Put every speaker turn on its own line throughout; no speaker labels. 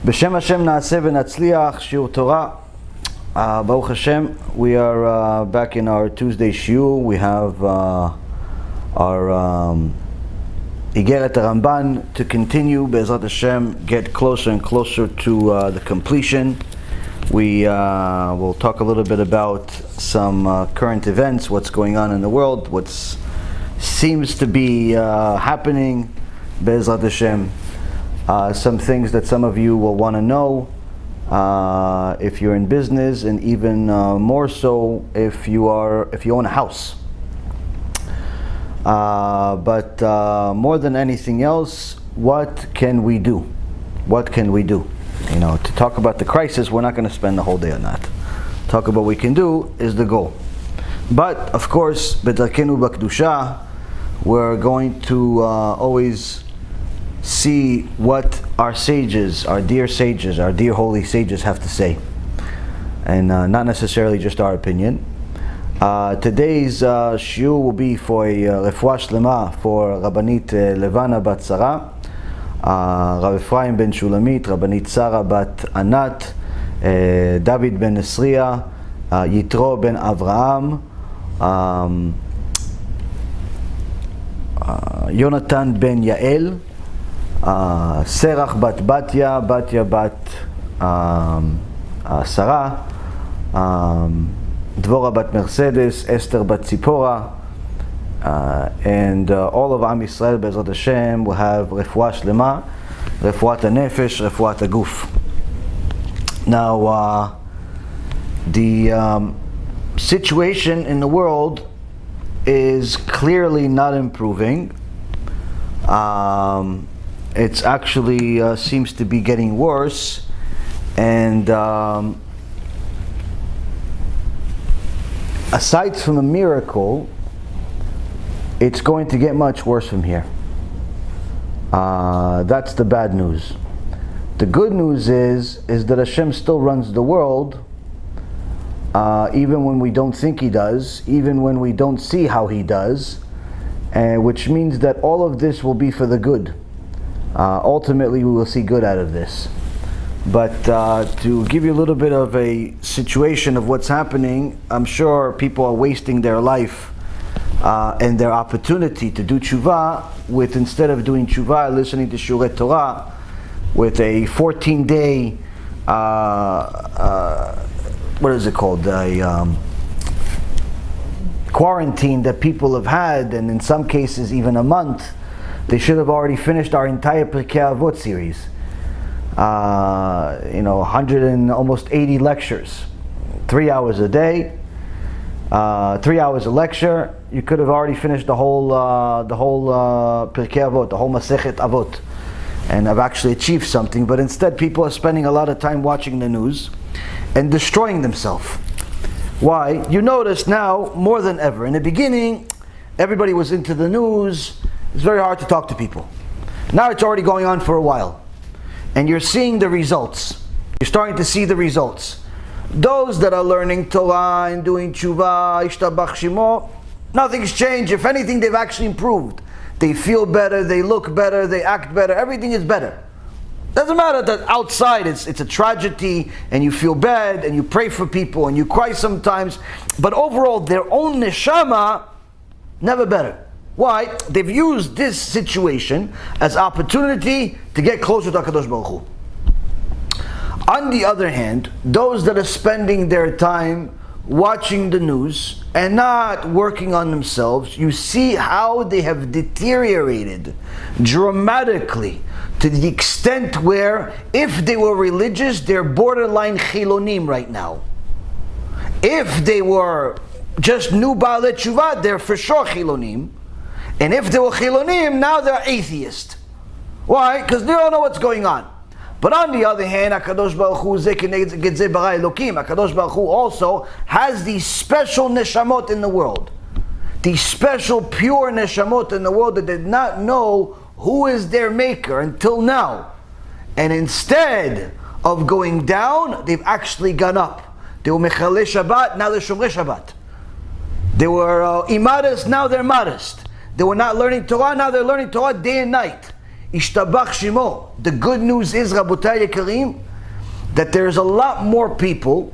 B'Shem Hashem Naaseh v'Natzliach Shiur Torah. Baruch Hashem, we are back in our Tuesday shiur. We have our Iggeret HaRAMBAN to continue. Be'ezrat Hashem, get closer and closer to the completion. We will talk a little bit about some current events, what's going on in the world, what seems to be happening. Be'ezrat Hashem. Some things that some of you will want to know if you're in business, and even more so if you own a house. But more than anything else, what can we do? What can we do? You know, to talk about the crisis, we're not going to spend the whole day on that. Talk about what we can do is the goal. But of course, b'darkenu b'kedusha, we're going to always see what our sages, our dear holy sages have to say, and not necessarily just our opinion. Today's shiur will be for a refuah shlema for Rabbanit Levana bat Sarah, Rav Ephraim ben Shulamit, Rabbanit Sarah bat Anat, David ben Nesriya, Yitro ben Avraham, Yonatan ben Yael, Serach bat Batya, Batya bat Sarah, Dvorah bat Mercedes, Esther bat Tzipora, and all of Am Yisrael Be'ezrat Hashem will have refuah shlema, refuat hanefesh, refuat haguf. Now, the situation in the world is clearly not improving. It's actually seems to be getting worse, and aside from a miracle, it's going to get much worse from here. That's the bad news. The good news is that Hashem still runs the world, even when we don't think He does, even when we don't see how He does, which means that all of this will be for the good. Ultimately, we will see good out of this. But to give you a little bit of a situation of what's happening, I'm sure people are wasting their life and their opportunity to do tshuva with, instead of doing tshuva, listening to Shiurei Torah with a 14-day, what is it called, a quarantine that people have had, and in some cases even a month. They should have already finished our entire Pirkei Avot series. 100 and almost 80 lectures, 3 hours a day, 3 hours a lecture. You could have already finished the whole Pirkei Avot, the whole Masechet Avot, and have actually achieved something. But instead, people are spending a lot of time watching the news and destroying themselves. Why? You notice now more than ever. In the beginning, everybody was into the news. It's very hard to talk to people. Now it's already going on for a while, and you're seeing the results. You're starting to see the results. Those that are learning Torah and doing tshuva, ishtabach shimo, nothing's changed. If anything, they've actually improved. They feel better, they look better, they act better, everything is better. Doesn't matter that outside it's a tragedy, and you feel bad, and you pray for people, and you cry sometimes, but overall, their own neshama, never better. Why? They've used this situation as opportunity to get closer to HaKadosh Baruch Hu. On the other hand, those that are spending their time watching the news and not working on themselves, you see how they have deteriorated dramatically, to the extent where if they were religious, they're borderline chilonim right now. If they were just new Baalei Tshuva, they're for sure chilonim. And if they were chilonim, now they're atheists. Why? Because they don't know what's going on. But on the other hand, HaKadosh Baruch Hu HaKadosh Baruch Hu also has these special neshamot in the world. These special pure neshamot in the world that did not know who is their maker until now. And instead of going down, they've actually gone up. They were Mechalei Shabbat, now they're Shomrei Shabbat. They were immodest, now they're modest. They were not learning Torah, now they're learning Torah day and night. Ishtabach Shimo. The good news is, Rabotai Yekarim, that there's a lot more people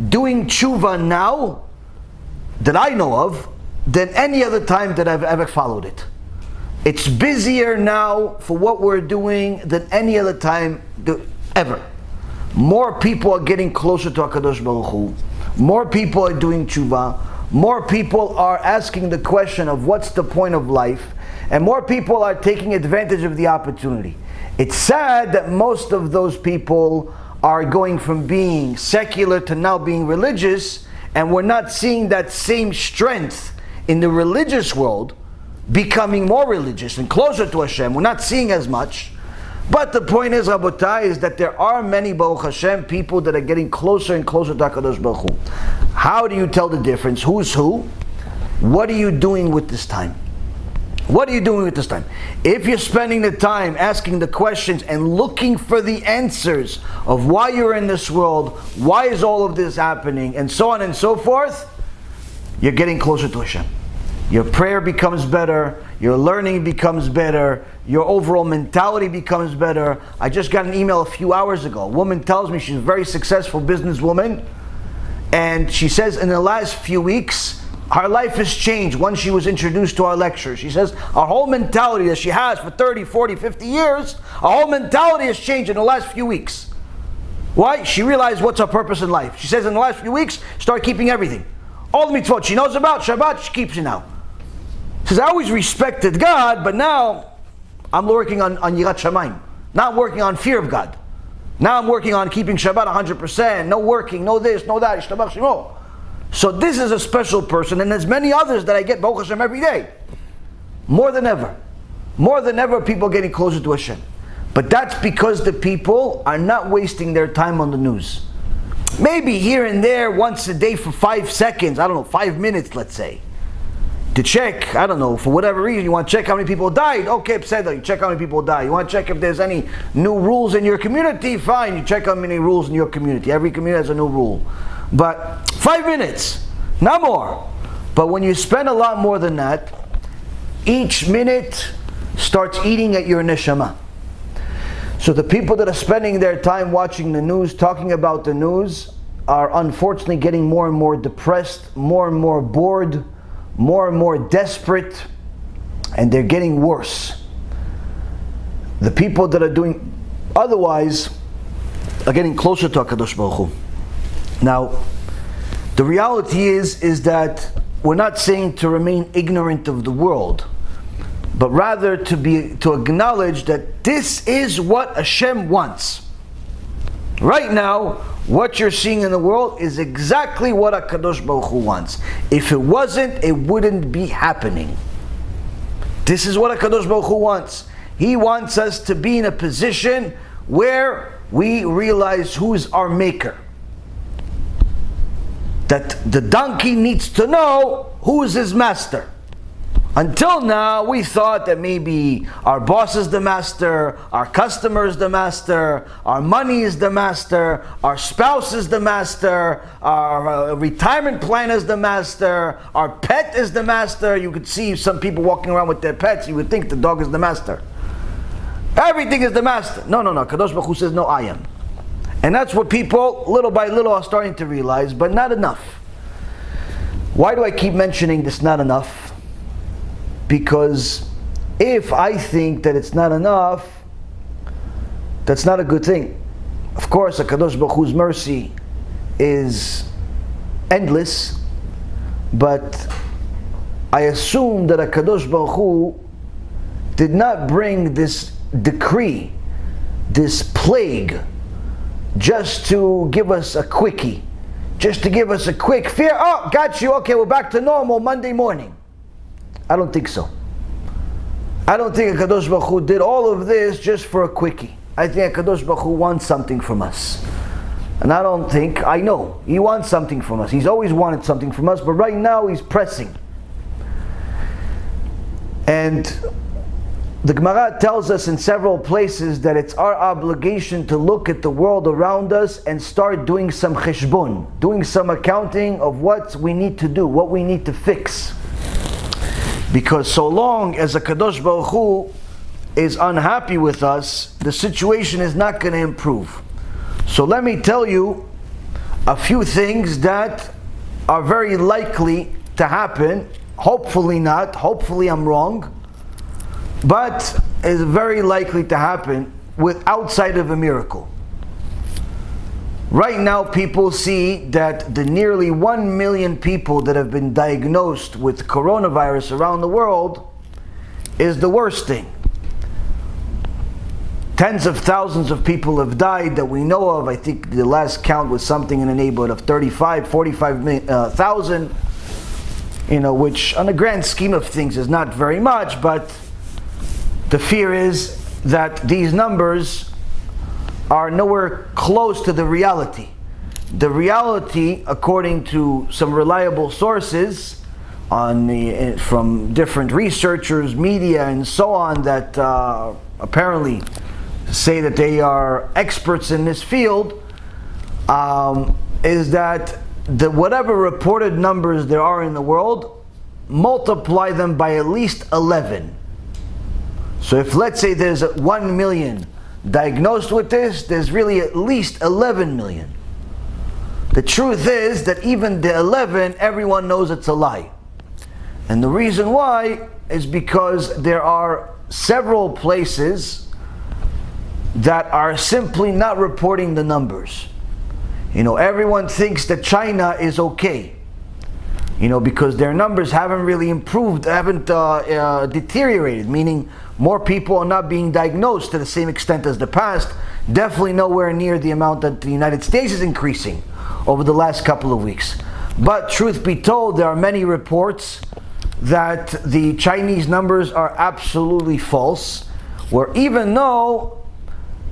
doing tshuva now that I know of than any other time that I've ever followed it. It's busier now for what we're doing than any other time ever. More people are getting closer to HaKadosh Baruch Hu. More people are doing tshuva. More people are asking the question of what's the point of life. And more people are taking advantage of the opportunity. It's sad that most of those people are going from being secular to now being religious, and we're not seeing that same strength in the religious world becoming more religious and closer to Hashem. We're not seeing as much. But the point is, Rabotai, is that there are many, Baruch Hashem, people that are getting closer and closer to HaKadosh Baruch Hu. How do you tell the difference? Who's who? What are you doing with this time? What are you doing with this time? If you're spending the time asking the questions and looking for the answers of why you're in this world, why is all of this happening, and so on and so forth, you're getting closer to Hashem. Your prayer becomes better, your learning becomes better, your overall mentality becomes better. I just got an email a few hours ago. A woman tells me she's a very successful businesswoman, and she says in the last few weeks, her life has changed once she was introduced to our lecture. She says our whole mentality that she has for 30, 40, 50 years, our whole mentality has changed in the last few weeks. Why? She realized what's her purpose in life. She says in the last few weeks, start keeping everything. All the mitzvot she knows about, Shabbat, she keeps it now. She says, I always respected God, but now I'm working on Yirat Shamayim. Now I'm working on fear of God. Now I'm working on keeping Shabbat 100%, no working, no this, no that, Ishtabach Shemo. So this is a special person, and there's many others that I get Baruch Hashem every day. More than ever. More than ever, people are getting closer to Hashem. But that's because the people are not wasting their time on the news. Maybe here and there, once a day for 5 seconds, I don't know, 5 minutes, let's say, to check, I don't know, for whatever reason, you want to check how many people died, okay, Pseda, you check how many people died. You want to check if there's any new rules in your community, fine, you check how many rules in your community. Every community has a new rule. But 5 minutes, not more. But when you spend a lot more than that, each minute starts eating at your neshama. So the people that are spending their time watching the news, talking about the news, are unfortunately getting more and more depressed, more and more bored, more and more desperate, and they're getting worse. The people that are doing otherwise are getting closer to HaKadosh Baruch Hu. Now, the reality is that we're not saying to remain ignorant of the world, but rather to acknowledge that this is what Hashem wants. Right now, what you're seeing in the world is exactly what HaKadosh Baruch Hu wants. If it wasn't, it wouldn't be happening. This is what HaKadosh Baruch Hu wants. He wants us to be in a position where we realize who's our maker. That the donkey needs to know who is his master. Until now, we thought that maybe our boss is the master, our customer is the master, our money is the master, our spouse is the master, our retirement plan is the master, our pet is the master. You could see some people walking around with their pets, you would think the dog is the master. Everything is the master. No. Kadosh Baruch Hu says, no, I am. And that's what people, little by little, are starting to realize, but not enough. Why do I keep mentioning this not enough? Because if I think that it's not enough, that's not a good thing. Of course, HaKadosh Baruch Hu's mercy is endless, but I assume that HaKadosh Baruch Hu did not bring this decree, this plague, just to give us a quickie, just to give us a quick fear. Oh, got you, okay, we're back to normal Monday morning. I don't think so. I don't think HaKadosh Baruch Hu did all of this just for a quickie. I think HaKadosh Baruch Hu wants something from us. And I know, He wants something from us. He's always wanted something from us, but right now He's pressing. And the Gemara tells us in several places that it's our obligation to look at the world around us and start doing some cheshbon, doing some accounting of what we need to do, what we need to fix. Because so long as HaKadosh Baruch Hu is unhappy with us, the situation is not going to improve. So let me tell you a few things that are very likely to happen. Hopefully not, hopefully I'm wrong, but is very likely to happen outside of a miracle. Right now people see that the nearly 1 million people that have been diagnosed with coronavirus around the world is the worst thing. Tens of thousands of people have died that we know of. I think the last count was something in the neighborhood of 45,000, which on the grand scheme of things is not very much, but the fear is that these numbers are nowhere close to the reality. The reality, according to some reliable sources from different researchers, media, and so on, that apparently say that they are experts in this field, is that whatever reported numbers there are in the world, multiply them by at least 11. So if, let's say, there's 1 million diagnosed with this, there's really at least 11 million. The truth is that even the 11, everyone knows it's a lie. And the reason why is because there are several places that are simply not reporting the numbers. Everyone thinks that China is okay, because their numbers haven't really improved, haven't deteriorated, meaning more people are not being diagnosed to the same extent as the past, definitely nowhere near the amount that the United States is increasing over the last couple of weeks. But truth be told, there are many reports that the Chinese numbers are absolutely false, where even though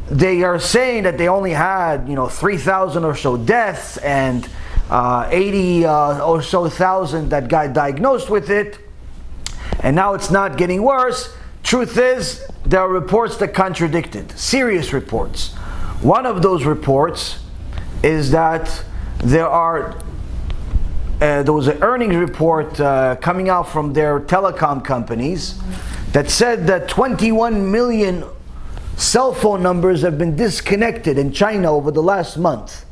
they are saying that they only had 3,000 or so deaths and 80 or so thousand that got diagnosed with it, and now it's not getting worse. Truth is, there are reports that contradict it, serious reports. One of those reports is that there was an earnings report coming out from their telecom companies that said that 21 million cell phone numbers have been disconnected in China over the last month,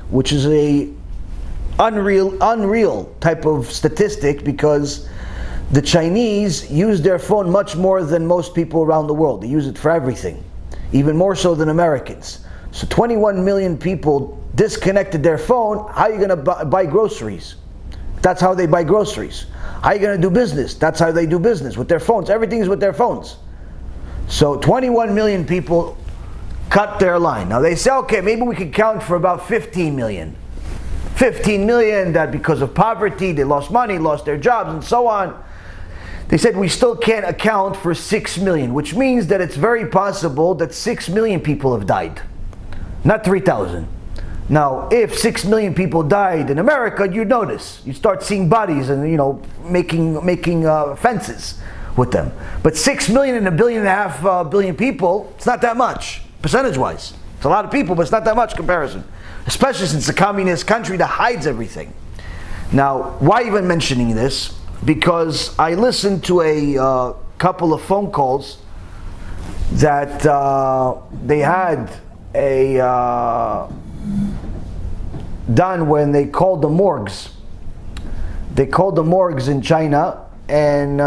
which is a unreal type of statistic, because the Chinese use their phone much more than most people around the world. They use it for everything, even more so than Americans. So 21 million people disconnected their phone. How are you going to buy groceries? That's how they buy groceries. How are you going to do business? That's how they do business, with their phones. Everything is with their phones. So 21 million people cut their line. Now they say, okay, maybe we could count for about 15 million. 15 million that because of poverty, they lost money, lost their jobs, and so on. They said we still can't account for 6 million, which means that it's very possible that 6 million people have died, not 3,000. Now, if 6 million people died in America, you'd notice. You'd start seeing bodies and, making fences with them. But 6 million and 1.5 billion people, it's not that much, percentage-wise. It's a lot of people, but it's not that much comparison. Especially since it's a communist country that hides everything. Now, why even mentioning this? Because I listened to a couple of phone calls that they had done when they called the morgues. They called the morgues in China and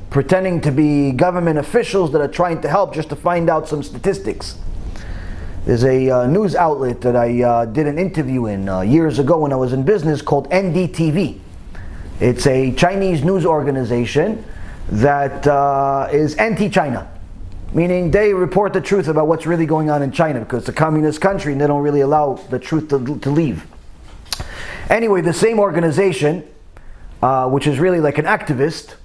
pretending to be government officials that are trying to help just to find out some statistics. There's a news outlet that I did an interview in years ago when I was in business called NDTV. It's a Chinese news organization that is anti-China, meaning they report the truth about what's really going on in China, because it's a communist country and they don't really allow the truth to leave. Anyway, the same organization, which is really like an activist,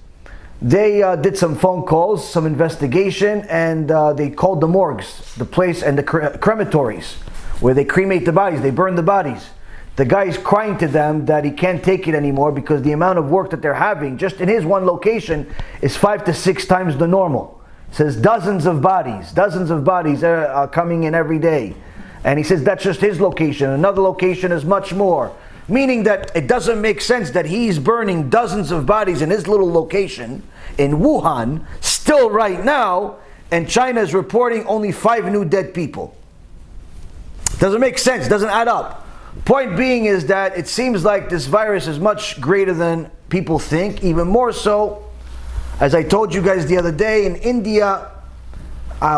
they did some phone calls, some investigation, and they called the morgues, the place, and the crematories, where they cremate the bodies, they burn the bodies. The guy's crying to them that he can't take it anymore because the amount of work that they're having, just in his one location, is 5 to 6 times the normal. It says dozens of bodies are coming in every day. And he says that's just his location. Another location is much more. Meaning that it doesn't make sense that he's burning dozens of bodies in his little location in Wuhan, still right now, and China is reporting only 5 new dead people. Doesn't make sense, doesn't add up. Point being is that it seems like this virus is much greater than people think, even more so, as I told you guys the other day, in India,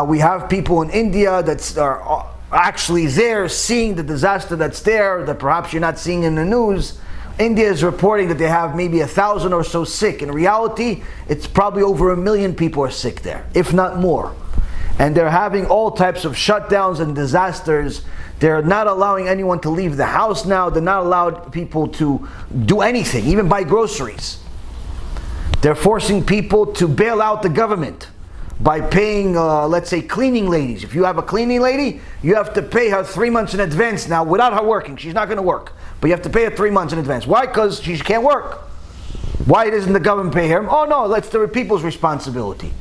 we have people in India that are actually there seeing the disaster that's there, that perhaps you're not seeing in the news. India is reporting that they have maybe 1,000 or so sick. In reality, it's probably over 1 million people are sick there, if not more. And they're having all types of shutdowns and disasters. They're not allowing anyone to leave the house now. They're not allowed people to do anything, even buy groceries. They're forcing people to bail out the government by paying, let's say, cleaning ladies. If you have a cleaning lady, you have to pay her 3 months in advance now without her working. She's not going to work. But you have to pay her 3 months in advance. Why? Because she can't work. Why doesn't the government pay her? Oh no, that's the people's responsibility.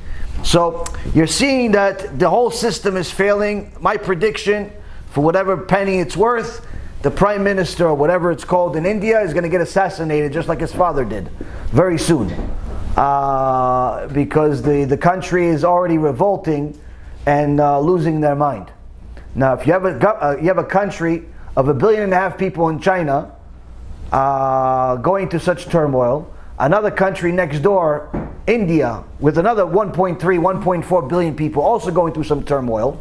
So you're seeing that the whole system is failing. My prediction, for whatever penny it's worth, the prime minister or whatever it's called in India is going to get assassinated just like his father did very soon. Because the country is already revolting and losing their mind. Now, if you have a country of 1.5 billion people in China going through such turmoil, another country next door, India, with another 1.3, 1.4 billion people also going through some turmoil,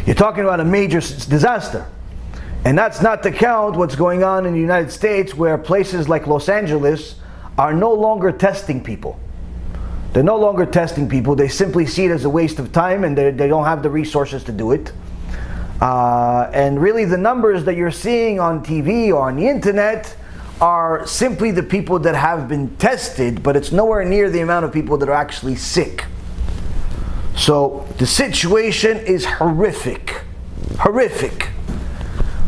you're talking about a major disaster. And that's not to count what's going on in the United States, where places like Los Angeles are no longer testing people. They're no longer testing people. They simply see it as a waste of time, and they don't have the resources to do it. And really the numbers that you're seeing on TV or on the internet are simply the people that have been tested, but it's nowhere near the amount of people that are actually sick. So the situation is horrific. Horrific.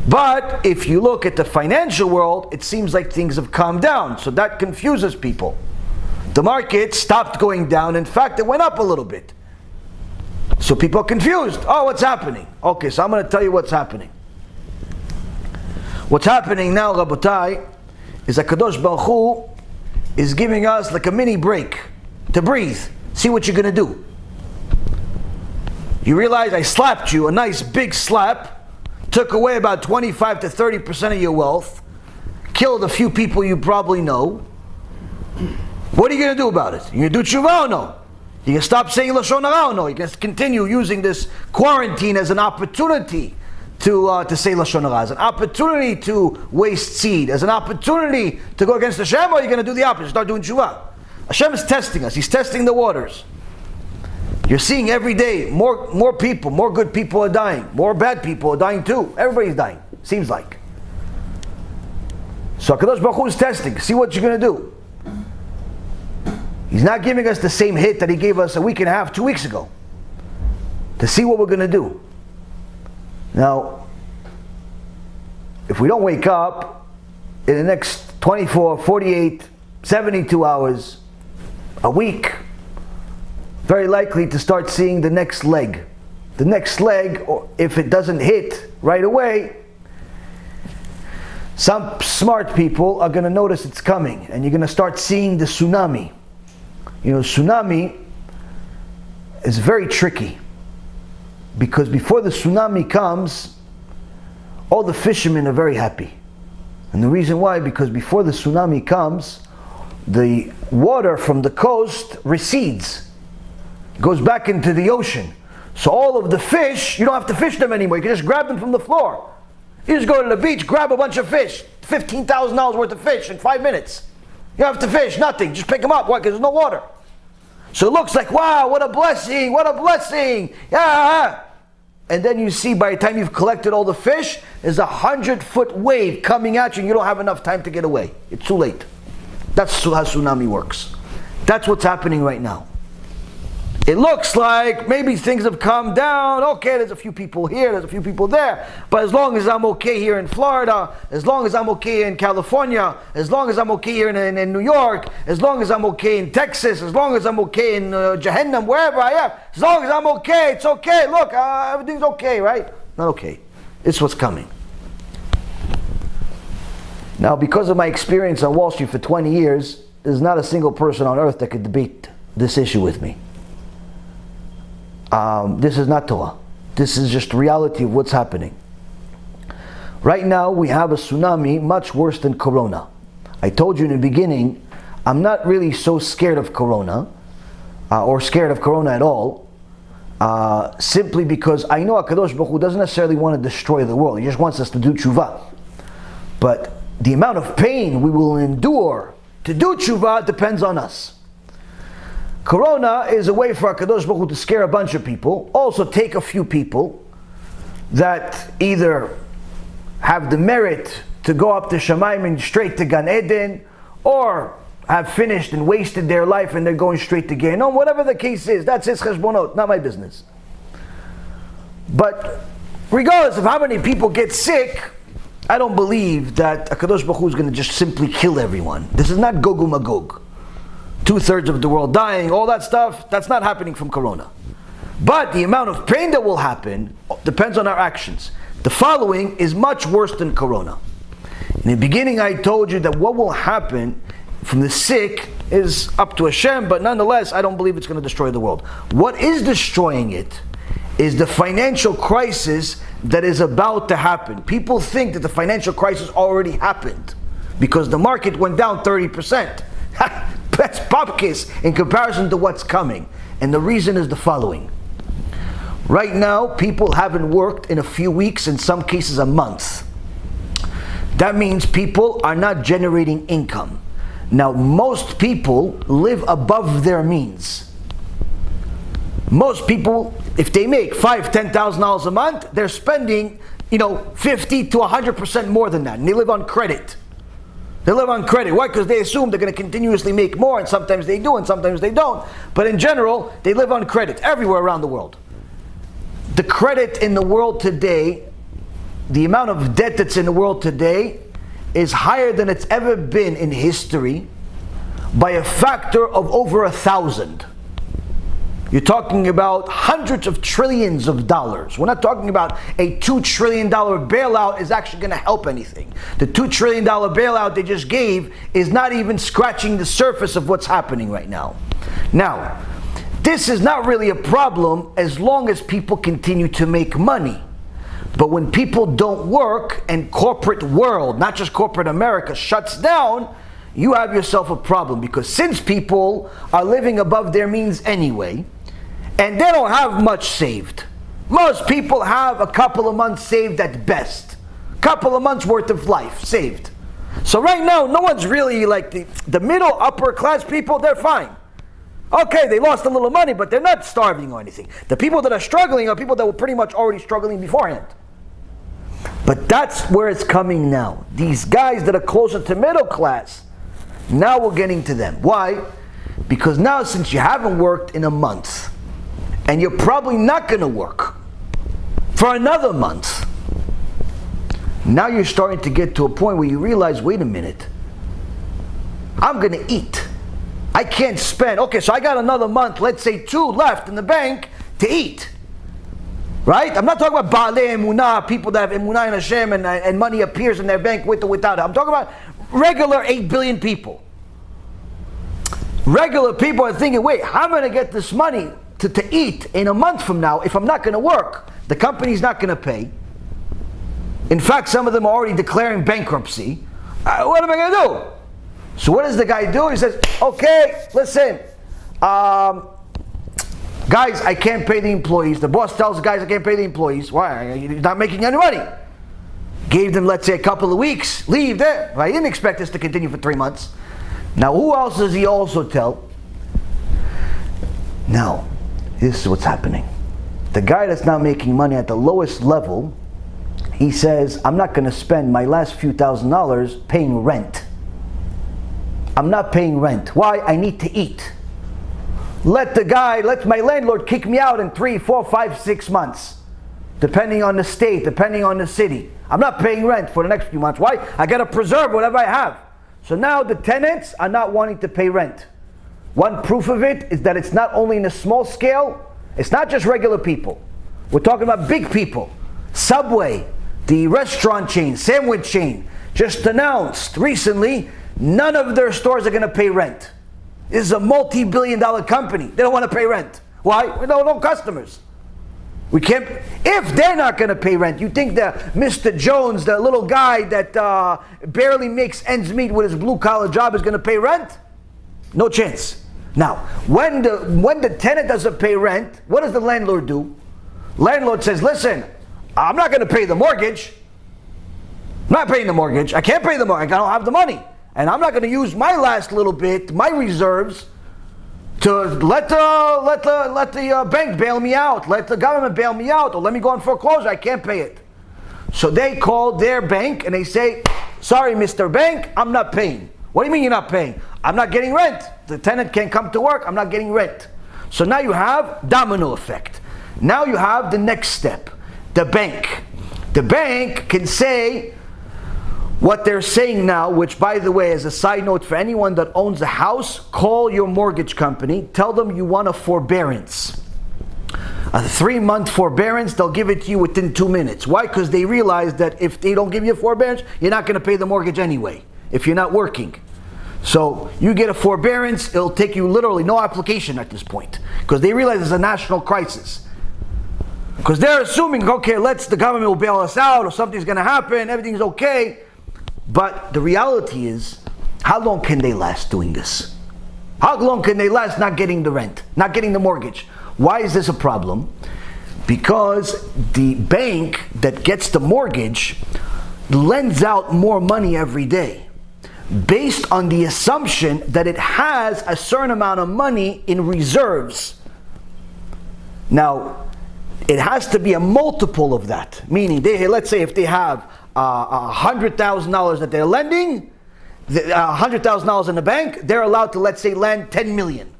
But if you look at the financial world, it seems like things have calmed down. So that confuses people. The market stopped going down. In fact, it went up a little bit. So people are confused. Oh, what's happening? Okay, so I'm going to tell you what's happening. What's happening now, Rabotai, is that Kadosh Baruch Hu is giving us like a mini break to breathe. See what you're going to do. You realize I slapped you, a nice big slap, took away about 25 to 30% of your wealth, killed a few people you probably know. What are you going to do about it? You going to do tshuva or no? You can stop saying Lashon Hara or no? You can continue using this quarantine as an opportunity to say Lashon Hara, as an opportunity to waste seed, as an opportunity to go against Hashem, or are you going to do the opposite, start doing tshuva? Hashem is testing us. He's testing the waters. You're seeing every day more people, more good people are dying, more bad people are dying too. Everybody's dying, seems like. So HaKadosh Baruch Hu is testing. See what you're going to do. He's not giving us the same hit that He gave us a week and a half, 2 weeks ago, to see what we're going to do. Now, if we don't wake up in the next 24, 48, 72 hours, a week, very likely to start seeing the next leg. The next leg, or if it doesn't hit right away, some smart people are going to notice it's coming, and you're going to start seeing the tsunami. You know, tsunami is very tricky, because before the tsunami comes, all the fishermen are very happy. And the reason why, because before the tsunami comes, the water from the coast recedes, goes back into the ocean. So all of the fish, you don't have to fish them anymore. You can just grab them from the floor. You just go to the beach, grab a bunch of fish, $15,000 worth of fish in 5 minutes. You don't have to fish, nothing. Just pick them up. Why? Because there's no water. So it looks like, wow, what a blessing, what a blessing. Yeah. And then you see, by the time you've collected all the fish, there's a 100-foot wave coming at you and you don't have enough time to get away. It's too late. That's how tsunami works. That's what's happening right now. It looks like maybe things have calmed down. Okay, there's a few people here, there's a few people there. But as long as I'm okay here in Florida, as long as I'm okay in California, as long as I'm okay here in New York, as long as I'm okay in Texas, as long as I'm okay in Jehannam, wherever I am, as long as I'm okay, it's okay. Look, everything's okay, right? Not okay. It's what's coming. Now, because of my experience on Wall Street for 20 years, there's not a single person on earth that could debate this issue with me. This is not Torah. This is just reality of what's happening. Right now we have a tsunami much worse than Corona. I told you in the beginning, I'm not really so scared of Corona, or scared of Corona at all, simply because I know HaKadosh Baruch Hu doesn't necessarily want to destroy the world. He just wants us to do tshuva. But the amount of pain we will endure to do tshuva depends on us. Corona is a way for HaKadosh Baruch Hu to scare a bunch of people, also take a few people that either have the merit to go up to Shamayim and straight to Gan Eden, or have finished and wasted their life and they're going straight to Gehinnom. Whatever the case is, that's his cheshbonot, not my business. But regardless of how many people get sick, I don't believe that HaKadosh Baruch Hu is going to just simply kill everyone. This is not Gog Magog. 2/3 of the world dying, all that stuff, that's not happening from Corona. But the amount of pain that will happen depends on our actions. The following is much worse than Corona. In the beginning I told you that what will happen from the sick is up to Hashem, but nonetheless I don't believe it's going to destroy the world. What is destroying it is the financial crisis that is about to happen. People think that the financial crisis already happened because the market went down 30%. That's popkiss in comparison to what's coming. And the reason is the following. Right now, people haven't worked in a few weeks, in some cases a month. That means people are not generating income. Now, most people live above their means. Most people, if they make $5,000-$10,000 a month, they're spending, 50 to 100% more than that, and they live on credit. They live on credit. Why? Because they assume they're going to continuously make more, and sometimes they do, and sometimes they don't. But in general, they live on credit everywhere around the world. The credit in the world today, the amount of debt that's in the world today is higher than it's ever been in history by a factor of over 1,000. You're talking about hundreds of trillions of dollars. We're not talking about a $2 trillion bailout is actually going to help anything. The $2 trillion bailout they just gave is not even scratching the surface of what's happening right now. Now, this is not really a problem as long as people continue to make money. But when people don't work and corporate world, not just corporate America, shuts down, you have yourself a problem, because since people are living above their means anyway, and they don't have much saved. Most people have a couple of months saved at best. Couple of months worth of life saved. So right now, no one's really like the middle, upper class people, they're fine. Okay, they lost a little money, but they're not starving or anything. The people that are struggling are people that were pretty much already struggling beforehand. But that's where it's coming now. These guys that are closer to middle class, now we're getting to them. Why? Because now, since you haven't worked in a month, and you're probably not going to work for another month, now you're starting to get to a point where you realize, wait a minute, I'm going to eat. I can't spend. Okay, so I got another month, let's say 2 left in the bank to eat. Right? I'm not talking about Baalei Emunah, people that have Emunah in Hashem and money appears in their bank with or without it. I'm talking about regular 8 billion people. Regular people are thinking, wait, how am I going to get this money to eat in a month from now if I'm not going to work? The company's not going to pay. In fact, some of them are already declaring bankruptcy. What am I going to do? So what does the guy do? He says, okay, listen, guys, I can't pay the employees. The boss tells the guys I can't pay the employees. Why? You're not making any money. Gave them, let's say, a couple of weeks. Leave there. I didn't expect this to continue for 3 months. Now, who else does he also tell? Now, this is what's happening. The guy that's not making money at the lowest level, he says, I'm not going to spend my last few $1,000s paying rent. I'm not paying rent. Why? I need to eat. Let my landlord kick me out in 3, 4, 5, 6 months. Depending on the state, depending on the city. I'm not paying rent for the next few months. Why? I got to preserve whatever I have. So now the tenants are not wanting to pay rent. One proof of it is that it's not only in a small scale, it's not just regular people. We're talking about big people. Subway, the restaurant chain, sandwich chain, just announced recently, none of their stores are going to pay rent. This is a multi-billion-dollar company. They don't want to pay rent. Why? We don't no customers. We can't. If they're not going to pay rent, you think that Mr. Jones, the little guy that barely makes ends meet with his blue-collar job, is going to pay rent? No chance. Now, when the tenant doesn't pay rent, what does the landlord do? Landlord says, listen, I'm not going to pay the mortgage. I'm not paying the mortgage. I can't pay the mortgage. I don't have the money. And I'm not going to use my last little bit, my reserves, to let the bank bail me out, let the government bail me out, or let me go on foreclosure. I can't pay it. So they call their bank and they say, sorry, Mr. Bank, I'm not paying. What do you mean you're not paying? I'm not getting rent. The tenant can't come to work. I'm not getting rent. So now you have domino effect. Now you have the next step, the bank. The bank can say what they're saying now, which, by the way, as a side note for anyone that owns a house, call your mortgage company, tell them you want a forbearance. A 3-month forbearance, they'll give it to you within 2 minutes. Why? Because they realize that if they don't give you a forbearance, you're not going to pay the mortgage anyway, if you're not working. So you get a forbearance, it'll take you literally no application at this point, because they realize it's a national crisis. Because they're assuming, okay, the government will bail us out, or something's going to happen, everything's okay. But the reality is, how long can they last doing this? How long can they last not getting the rent, not getting the mortgage? Why is this a problem? Because the bank that gets the mortgage lends out more money every day, based on the assumption that it has a certain amount of money in reserves. Now, it has to be a multiple of that. Meaning, let's say if they have $100,000 that they're lending, $100,000 in the bank, they're allowed to, let's say, lend 10 million.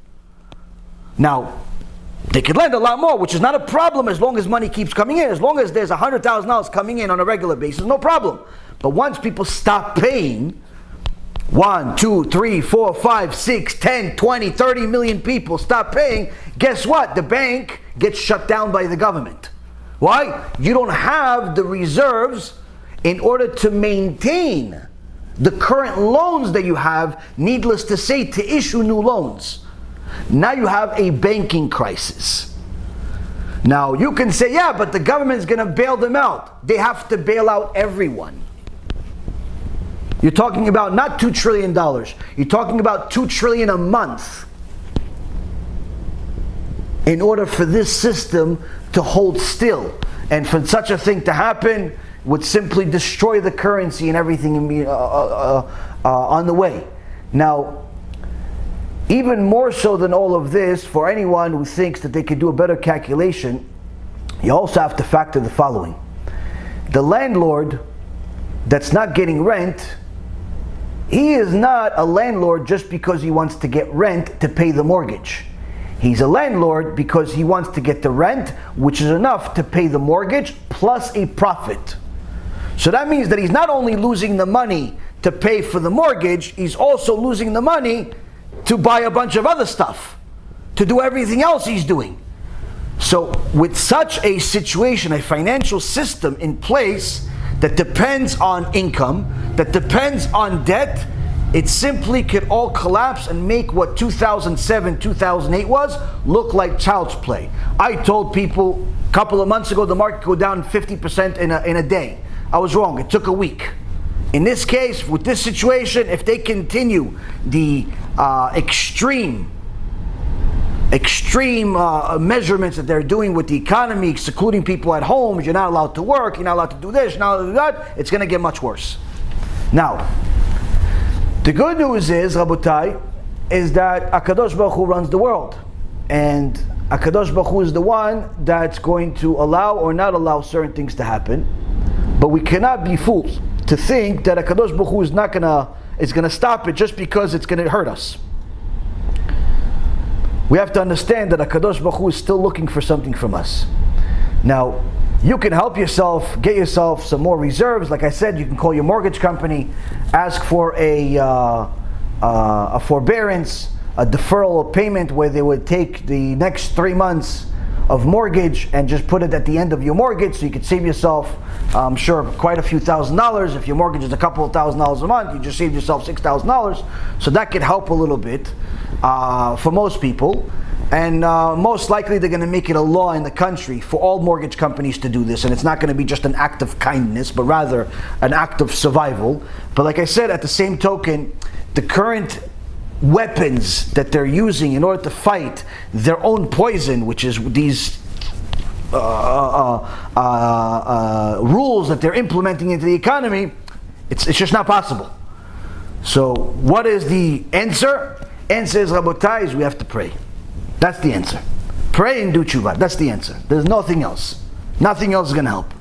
Now, they could lend a lot more, which is not a problem as long as money keeps coming in. As long as there's $100,000 coming in on a regular basis, no problem. But once people stop paying, 1, 2, 3, 4, 5, 6, 10, 20, 30 million people stop paying, guess what? The bank gets shut down by the government. Why? You don't have the reserves in order to maintain the current loans that you have, needless to say, to issue new loans. Now you have a banking crisis. Now you can say, yeah, but the government's going to bail them out. They have to bail out everyone. You're talking about not $2 trillion. You're talking about $2 trillion a month in order for this system to hold still. And for such a thing to happen would simply destroy the currency and everything on the way. Now, even more so than all of this, for anyone who thinks that they could do a better calculation, you also have to factor the following. The landlord that's not getting rent, he is not a landlord just because he wants to get rent to pay the mortgage. He's a landlord because he wants to get the rent, which is enough to pay the mortgage plus a profit. So that means that he's not only losing the money to pay for the mortgage, he's also losing the money to buy a bunch of other stuff, to do everything else he's doing. So with such a situation, a financial system in place that depends on income, that depends on debt, it simply could all collapse and make what 2007, 2008 was look like child's play. I told people a couple of months ago the market go down 50% in a day. I was wrong. It took a week. In this case, with this situation, if they continue the extreme measurements that they're doing with the economy, secluding people at home, you're not allowed to work, you're not allowed to do this, you're not allowed to do that, it's going to get much worse. Now, the good news is, Rabotai, is that HaKadosh Baruch Hu runs the world. And HaKadosh Baruch Hu is the one that's going to allow or not allow certain things to happen. But we cannot be fools to think that HaKadosh Baruch Hu is going to stop it just because it's going to hurt us. We have to understand that HaKadosh Baruch Hu is still looking for something from us. Now, you can help yourself, get yourself some more reserves. Like I said, you can call your mortgage company, ask for a forbearance, a deferral of payment where they would take the next 3 months of mortgage and just put it at the end of your mortgage, so you could save yourself, I'm sure, quite a few $1,000s. If your mortgage is a couple of $1,000s a month, you just saved yourself $6,000. So that could help a little bit for most people. And most likely they're going to make it a law in the country for all mortgage companies to do this, and it's not going to be just an act of kindness, but rather an act of survival. But like I said, at the same token, the current weapons that they're using in order to fight their own poison, which is these rules that they're implementing into the economy, it's just not possible. So what is the answer? Answer is, Rabotai, we have to pray. That's the answer. Pray and do tshuva. That's the answer. There's nothing else. Nothing else is going to help.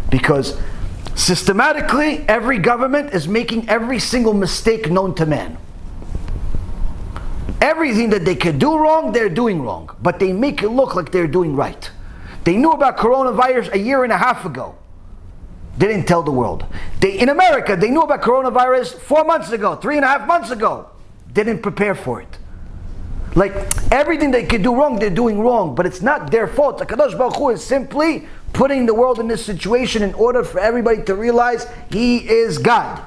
Because systematically, every government is making every single mistake known to man. Everything that they could do wrong, they're doing wrong. But they make it look like they're doing right. They knew about coronavirus a year and a half ago. They didn't tell the world. In America, they knew about coronavirus 4 months ago, 3.5 months ago. They didn't prepare for it. Like, everything they could do wrong, they're doing wrong. But it's not their fault. The HaKadosh Baruch Hu is simply putting the world in this situation in order for everybody to realize He is God.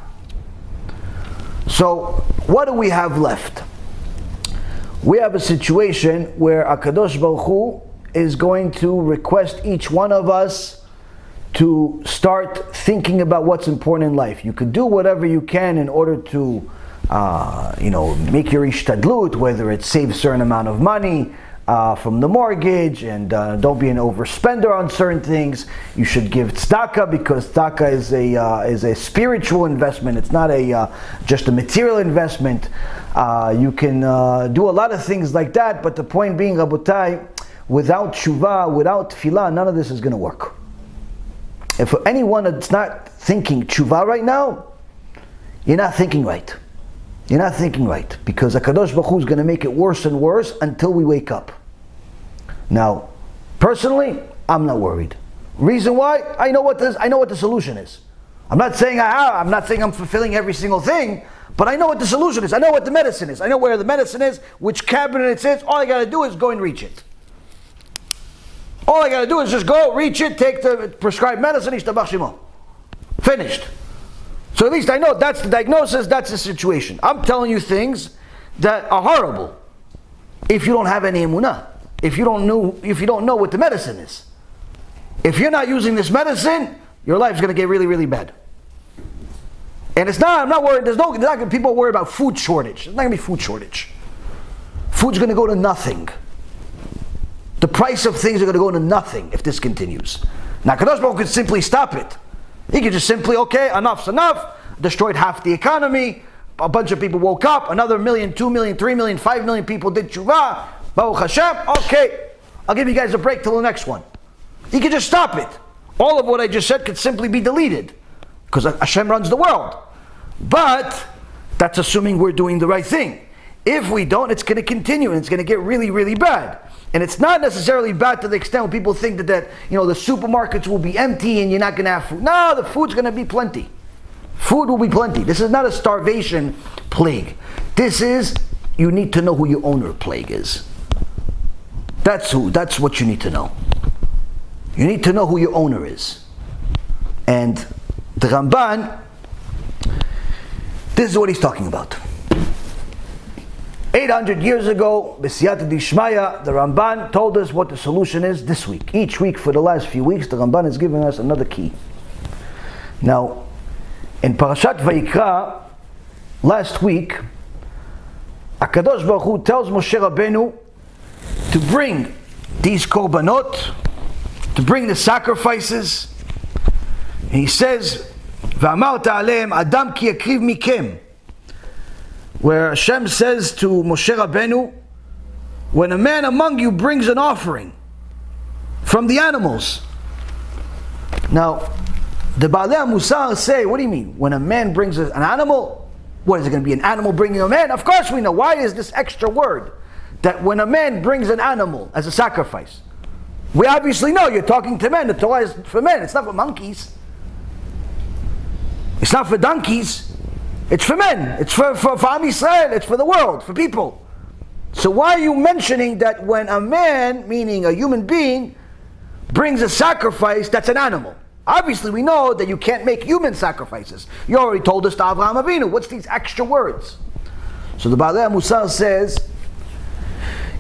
So, what do we have left? We have a situation where HaKadosh Baruch Hu is going to request each one of us to start thinking about what's important in life. You could do whatever you can in order to make your ishtadlut, whether it's save a certain amount of money from the mortgage, and don't be an overspender on certain things. You should give tzedakah, because tzedakah is a spiritual investment. It's not just a material investment. You can do a lot of things like that, but the point being, Rabotai, without tshuva, without tefillah, none of this is going to work. If anyone that's not thinking tshuva right now, you're not thinking right. You're not thinking right, because HaKadosh Baruch Hu is going to make it worse and worse until we wake up. Now, personally, I'm not worried. Reason why? I know what the solution is. I'm not saying I'm fulfilling every single thing, but I know what the solution is. I know what the medicine is. I know where the medicine is, which cabinet it is. All I got to do is go and reach it. All I got to do is just go, reach it, take the prescribed medicine, Yishtabach Shemo. Finished. So at least I know that's the diagnosis, that's the situation. I'm telling you things that are horrible if you don't have any emunah, if you don't know what the medicine is. If you're not using this medicine, your life's going to get really, really bad. And I'm not worried, people are worried about food shortage. There's not going to be food shortage. Food's going to go to nothing. The price of things are going to go to nothing if this continues. Now, Kadosh Baruch Hu could simply stop it. He could just simply, okay, enough's enough, destroyed half the economy, a bunch of people woke up, another 1 million, 2 million, 3 million, 5 million people did tshuva, Baruch Hashem, okay, I'll give you guys a break till the next one. He could just stop it. All of what I just said could simply be deleted, because Hashem runs the world. But that's assuming we're doing the right thing. If we don't, it's going to continue, and it's going to get really, really bad. And it's not necessarily bad to the extent where people think that the supermarkets will be empty and you're not going to have food. No, the food's going to be plenty. Food will be plenty. This is not a starvation plague. This is, you need to know who your owner plague is. That's what you need to know. You need to know who your owner is. And the Ramban, this is what he's talking about. 800 years ago, B'siyata Dishmaya, the Ramban told us what the solution is this week. Each week for the last few weeks, the Ramban has given us another key. Now, in Parashat Vayikra, last week, HaKadosh Baruch Hu tells Moshe Rabbeinu to bring these korbanot, to bring the sacrifices. And he says, V'amarta aleim Adam ki yakriv mikem, where Hashem says to Moshe Rabbeinu, when a man among you brings an offering from the animals. Now, the Baalei MUSSAR say, what do you mean? When a man brings an animal, what is it going to be, an animal bringing a man? Of course we know. Why is this extra word? That when a man brings an animal as a sacrifice. We obviously know you're talking to men. The Torah is for men. It's not for monkeys. It's not for donkeys. It's for men. It's for Am Yisrael. It's for the world, for people. So why are you mentioning that when a man, meaning a human being, brings a sacrifice, that's an animal? Obviously we know that you can't make human sacrifices. You already told us to Avraham Avinu. What's these extra words? So the Baalei MUSSAR says,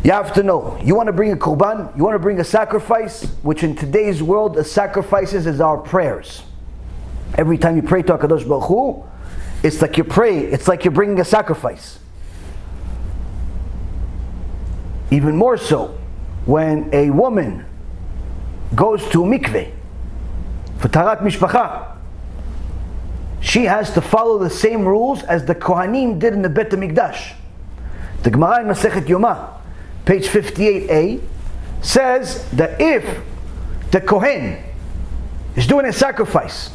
You have to know, you want to bring a korban, you want to bring a sacrifice, which in today's world, the sacrifices is our prayers. Every time you pray to HaKadosh Baruch Hu, it's like you pray, it's like you're bringing a sacrifice. Even more so, when a woman goes to a mikveh for taharat mishpacha, she has to follow the same rules as the Kohanim did in the Bet HaMikdash. The Gemara in Masechet Yomah, page 58a, says that if the Kohen is doing a sacrifice,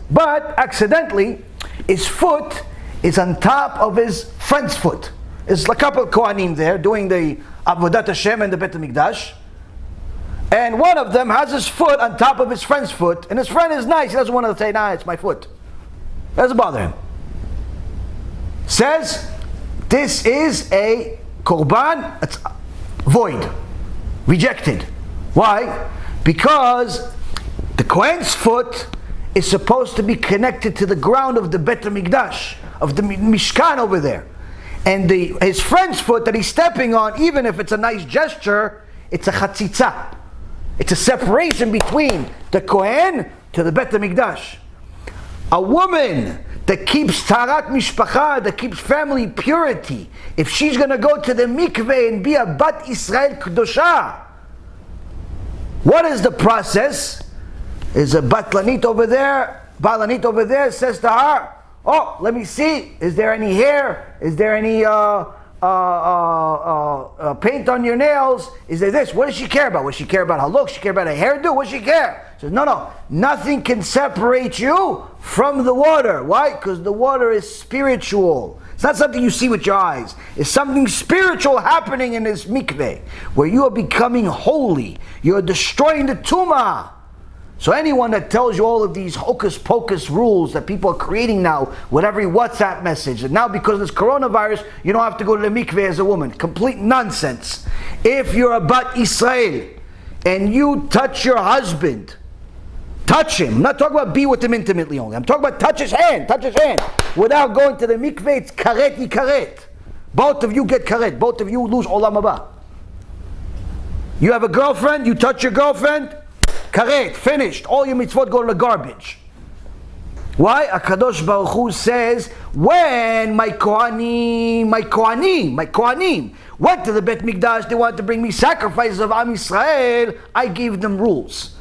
but accidentally his foot is on top of his friend's foot. There's a couple of Kohanim there doing the Avodat Hashem and the Bet HaMikdash, and one of them has his foot on top of his friend's foot, and his friend is nice, he doesn't want to say, nah, it's my foot. Doesn't bother him. Says, this is a korban, it's void, rejected. Why? Because the Kohen's foot is supposed to be connected to the ground of the Bet HaMikdash, of the Mishkan over there. And his friend's foot that he's stepping on, even if it's a nice gesture, it's a chatzitza. It's a separation between the Kohen to the Bet HaMikdash. A woman that keeps taharat mishpacha, that keeps family purity, if she's going to go to the mikveh and be a bat Israel Kedosha, what is the process? Is a batlanit over there, balanit over there says to her, oh, let me see, is there any hair? Is there any paint on your nails? Is there this? What does she care about? Does she care about her look? Does she care about her hairdo? What does she care? She says, no, nothing can separate you from the water. Why? Because the water is spiritual. It's not something you see with your eyes. It's something spiritual happening in this mikveh, where you are becoming holy. You are destroying the tumah. So anyone that tells you all of these hocus pocus rules that people are creating now with every WhatsApp message, and now because of this coronavirus, you don't have to go to the mikveh as a woman. Complete nonsense. If you're a bat Israel and you touch your husband, touch him. I'm not talking about be with him intimately only. I'm talking about touch his hand. Without going to the mikveh, it's karet yikaret. Both of you get karet. Both of you lose olam haba. You have a girlfriend, you touch your girlfriend, karet, finished. All your mitzvot go to the garbage. Why? HaKadosh Baruch Hu says, when my Kohanim went to the Bet Mikdash, they wanted to bring me sacrifices of Am Yisrael, I gave them rules.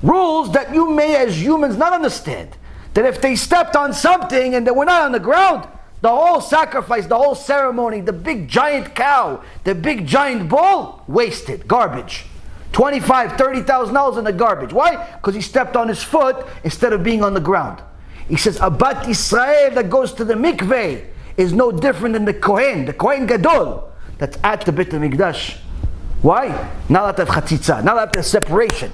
Rules that you may as humans not understand. That if they stepped on something and they were not on the ground, the whole sacrifice, the whole ceremony, the big giant cow, the big giant bull, wasted, garbage. $25,000, $30,000 in the garbage. Why? Because he stepped on his foot instead of being on the ground. He says, a bat Israel that goes to the mikveh is no different than the Kohen Gadol, that's at the Bet HaMikdash. Why? Not at the chatzitza, not at the separation.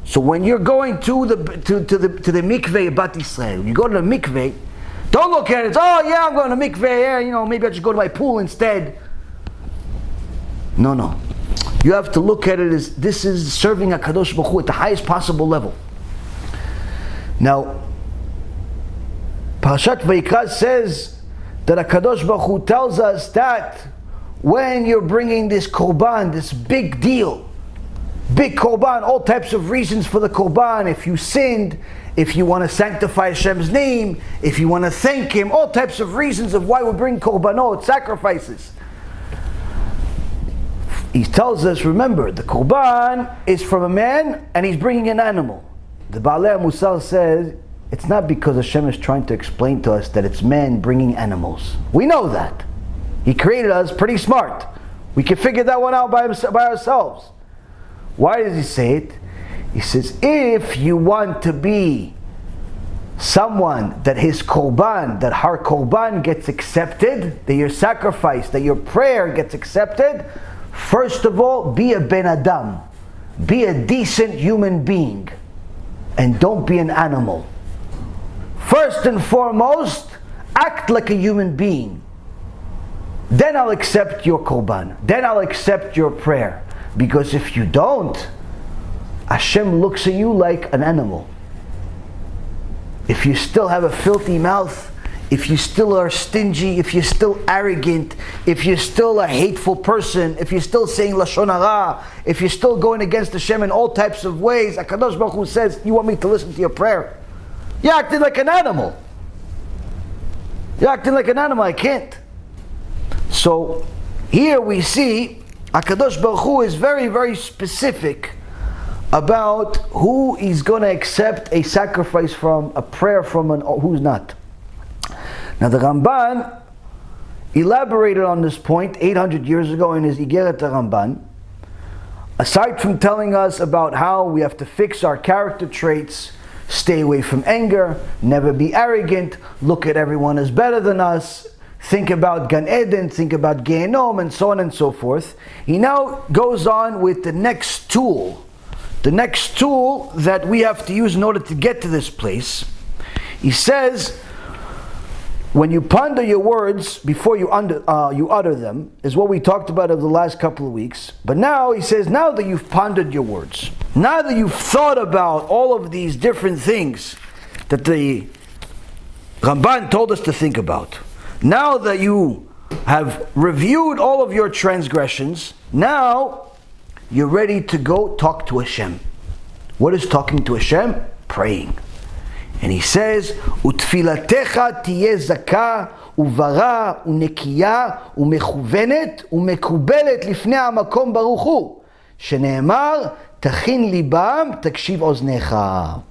So when you're going to the mikveh bat Israel, when you go to the mikveh, don't look at it, oh yeah, I'm going to mikveh, yeah, maybe I should go to my pool instead. No. You have to look at it as this is serving HaKadosh Baruch Hu at the highest possible level. Now, Parashat Vayikra says that HaKadosh Baruch Hu tells us that when you're bringing this korban, this big deal, big korban, all types of reasons for the korban, if you sinned, if you want to sanctify Hashem's name, if you want to thank Him, all types of reasons of why we bring korbanot, sacrifices. He tells us, remember, the korban is from a man and he's bringing an animal. The Baalei MUSSAR says, it's not because Hashem is trying to explain to us that it's man bringing animals. We know that. He created us pretty smart. We can figure that one out by ourselves. Why does he say it? He says, if you want to be someone that his korban, that her korban gets accepted, that your sacrifice, that your prayer gets accepted, first of all, be a ben adam. Be a decent human being. And don't be an animal. First and foremost, act like a human being. Then I'll accept your korban. Then I'll accept your prayer. Because if you don't, Hashem looks at you like an animal. If you still have a filthy mouth, if you still are stingy, if you're still arrogant, if you're still a hateful person, if you're still saying Lashon Hara, if you're still going against Hashem in all types of ways, HaKadosh Baruch Hu says, you want me to listen to your prayer? You're acting like an animal. You're acting like an animal, I can't. So, here we see, HaKadosh Baruch Hu is very, very specific about who is going to accept a sacrifice from, a prayer from, and who's not. Now the Ramban elaborated on this point 800 years ago in his Iggeret HaRAMBAN. Aside from telling us about how we have to fix our character traits, stay away from anger, never be arrogant, look at everyone as better than us, think about Gan Eden, think about Gehenom, and so on and so forth. He now goes on with the next tool that we have to use in order to get to this place. He says, when you ponder your words before you utter them, is what we talked about over the last couple of weeks. But now he says, now that you've pondered your words, now that you've thought about all of these different things that the Ramban told us to think about, now that you have reviewed all of your transgressions, now you're ready to go talk to Hashem. What is talking to Hashem? Praying. And he says, "Utfilatecha tiyeh zakah uvara unekiya umechuvenet umekubelet lifnei hamakom baruch hu, sheneemar tachin libam takshiv oznecha."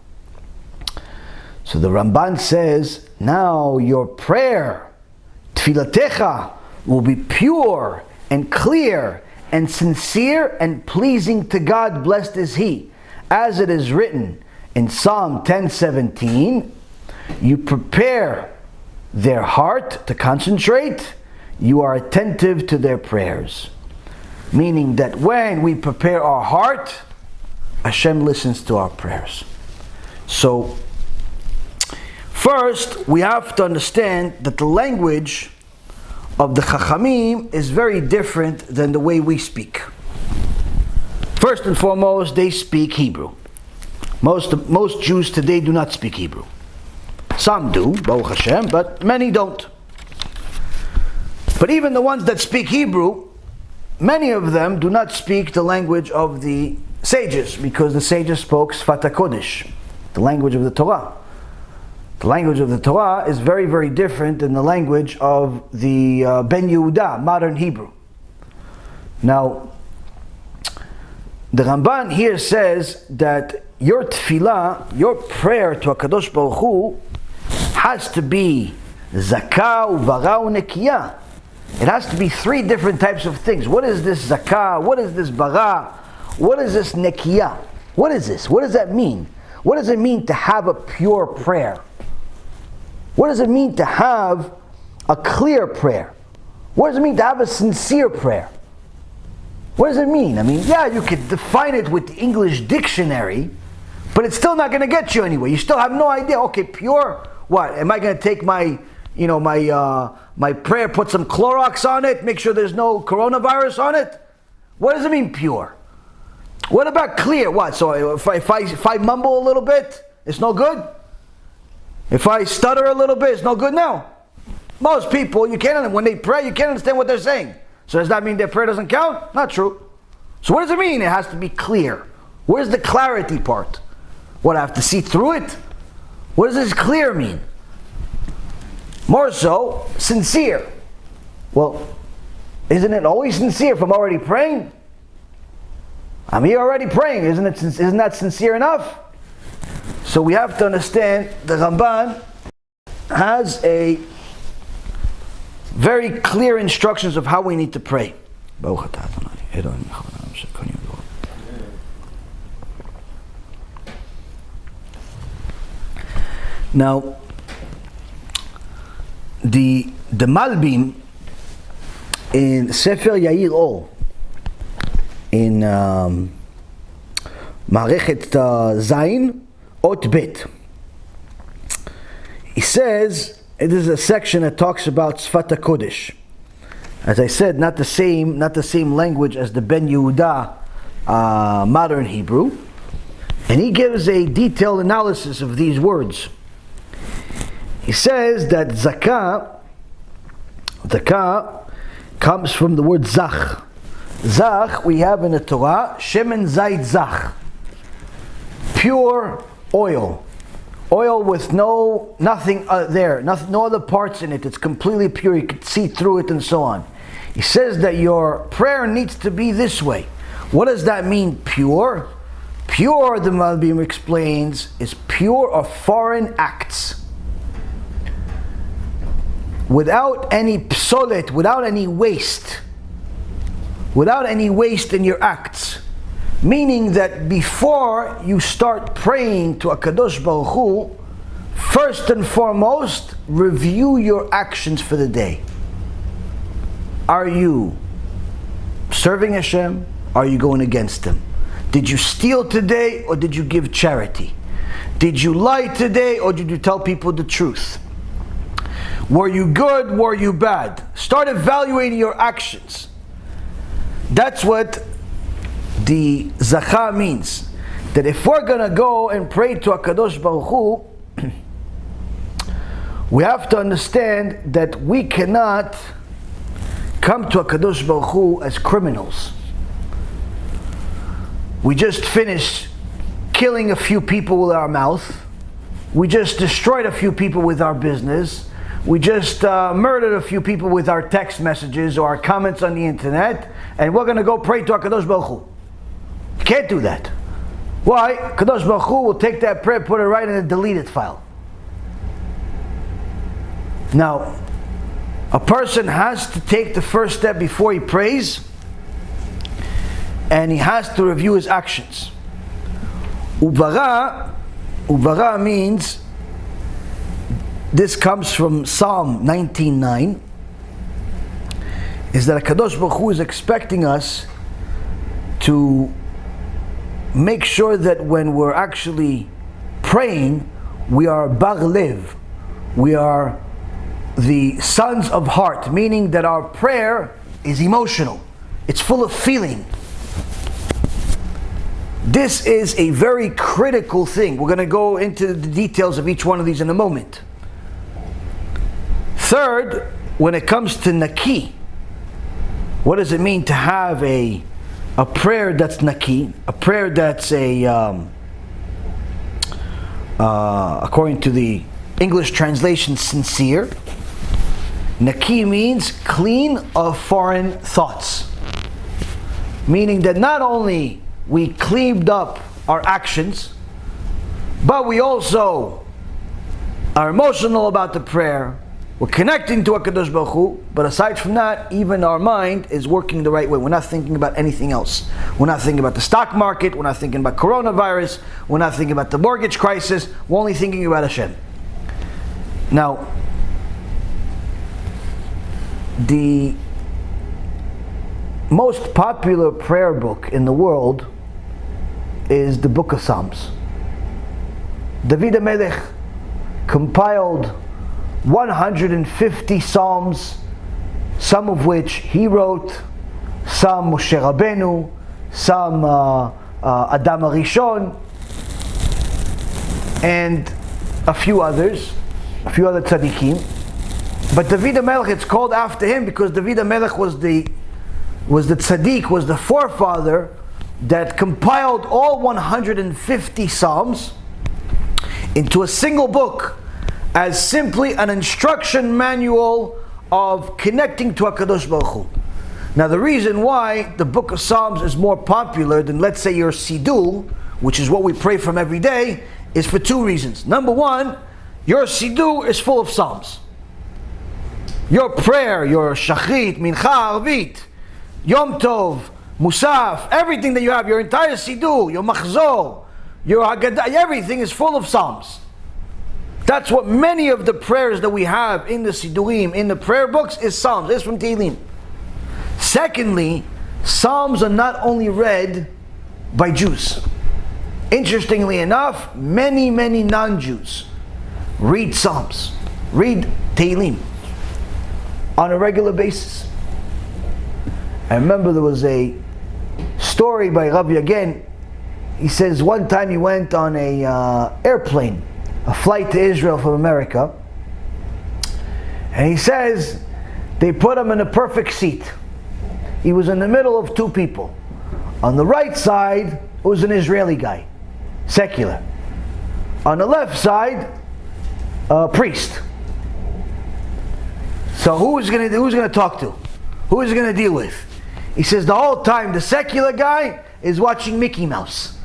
So the Ramban says, now your prayer, tfilatecha, will be pure and clear and sincere and pleasing to God, blessed is He, as it is written in Psalm 10:17, you prepare their heart to concentrate, you are attentive to their prayers. Meaning that when we prepare our heart, Hashem listens to our prayers. So, first, we have to understand that the language of the Chachamim is very different than the way we speak. First and foremost, they speak Hebrew. Most Jews today do not speak Hebrew. Some do, Baruch Hashem, but many don't. But even the ones that speak Hebrew, many of them do not speak the language of the sages, because the sages spoke Sfat HaKodesh, the language of the Torah. The language of the Torah is very, very different than the language of the Ben Yehuda, modern Hebrew. Now, the Ramban here says that your tefillah, your prayer to HaKadosh Baruch Hu, has to be zakah, uvara, unekiya. It has to be three different types of things. What is this zakah? What is this bara? What is this nekiya? What is this? What does that mean? What does it mean to have a pure prayer? What does it mean to have a clear prayer? What does it mean to have a sincere prayer? What does it mean? I mean, yeah, you could define it with the English dictionary, but it's still not going to get you anywhere. You still have no idea. Okay, pure. What? Am I going to take my prayer, put some Clorox on it, make sure there's no coronavirus on it? What does it mean, pure? What about clear? What? So if I mumble a little bit, it's no good? If I stutter a little bit, it's no good now? Most people, when they pray, you can't understand what they're saying. So does that mean their prayer doesn't count? Not true. So what does it mean? It has to be clear. Where's the clarity part? What, I have to see through it? What does this clear mean? More so, sincere. Well, isn't it always sincere if I'm already praying? I'm here already praying. Isn't that sincere enough? So we have to understand the Ramban has a very clear instructions of how we need to pray. Now, the Malbim in Sefer Yair Or, in Marechet Zayin Ot Bet, he says, it is a section that talks about Sfat HaKodesh. As I said, not the same language as the Ben Yehuda modern Hebrew. And he gives a detailed analysis of these words. He says that zakah comes from the word zach. Zach we have in the Torah, shemen zayit zach, pure oil with nothing there, no other parts in it. It's completely pure. You can see through it and so on. He says that your prayer needs to be this way. What does that mean, pure? Pure, the Malbim explains, is pure of foreign acts. Without any psolet, without any waste. Without any waste in your acts. Meaning that before you start praying to HaKadosh Baruch Hu, first and foremost, review your actions for the day. Are you serving Hashem? Are you going against Him? Did you steal today or did you give charity? Did you lie today or did you tell people the truth? Were you good? Were you bad? Start evaluating your actions. That's what the zakah means. That if we're going to go and pray to HaKadosh Baruch Hu, we have to understand that we cannot come to HaKadosh Baruch Hu as criminals. We just finished killing a few people with our mouth. We just destroyed a few people with our business. We just murdered a few people with our text messages or our comments on the internet, and we're going to go pray to HaKadosh Baruch Hu. You can't do that. Why? HaKadosh Baruch Hu will take that prayer, put it right in a deleted file. Now, a person has to take the first step before he prays, and he has to review his actions. Ubara means, this comes from Psalm 19:9, is that HaKadosh Baruch Hu is expecting us to make sure that when we're actually praying, we are bar lev, we are the sons of heart, meaning that our prayer is emotional, it's full of feeling. This is a very critical thing. We're going to go into the details of each one of these in a moment. Third, when it comes to naki, what does it mean to have a prayer that's naki, a prayer that's according to the English translation, sincere? Naki means clean of foreign thoughts. Meaning that not only we cleaned up our actions, but we also are emotional about the prayer. We're connecting to HaKadosh Baruch Hu, but aside from that, even our mind is working the right way. We're not thinking about anything else. We're not thinking about the stock market, we're not thinking about coronavirus, we're not thinking about the mortgage crisis, we're only thinking about Hashem. Now, the most popular prayer book in the world is the Book of Psalms. David HaMelech compiled 150 Psalms, some of which he wrote, some Moshe Rabbeinu, some Adam HaRishon, and a few other tzaddikim. But David HaMelech, it's called after him because David HaMelech was the tzaddik, was the forefather that compiled all 150 Psalms into a single book as simply an instruction manual of connecting to HaKadosh Baruch Hu. Now the reason why the Book of Psalms is more popular than, let's say, your Siddur, which is what we pray from every day, is for two reasons. Number one, your Siddur is full of Psalms. Your prayer, your Shachrit, Mincha, Arvit, Yom Tov, Musaf, everything that you have, your entire Siddur, your Machzor, your Haggadah, everything is full of Psalms. That's what many of the prayers that we have in the Siddurim, in the prayer books, is Psalms. It's from Tehillim. Secondly, Psalms are not only read by Jews. Interestingly enough, many non-Jews read Psalms, read Tehillim on a regular basis. I remember there was a story by Rabbi again. He says one time he went on a airplane, a flight to Israel from America, And he says, they put him in a perfect seat. He was in the middle of two people. On the right side was an Israeli guy, secular. On the left side, a priest. So who's going to talk to? Who is he going to deal with? He says the whole time the secular guy is watching Mickey Mouse.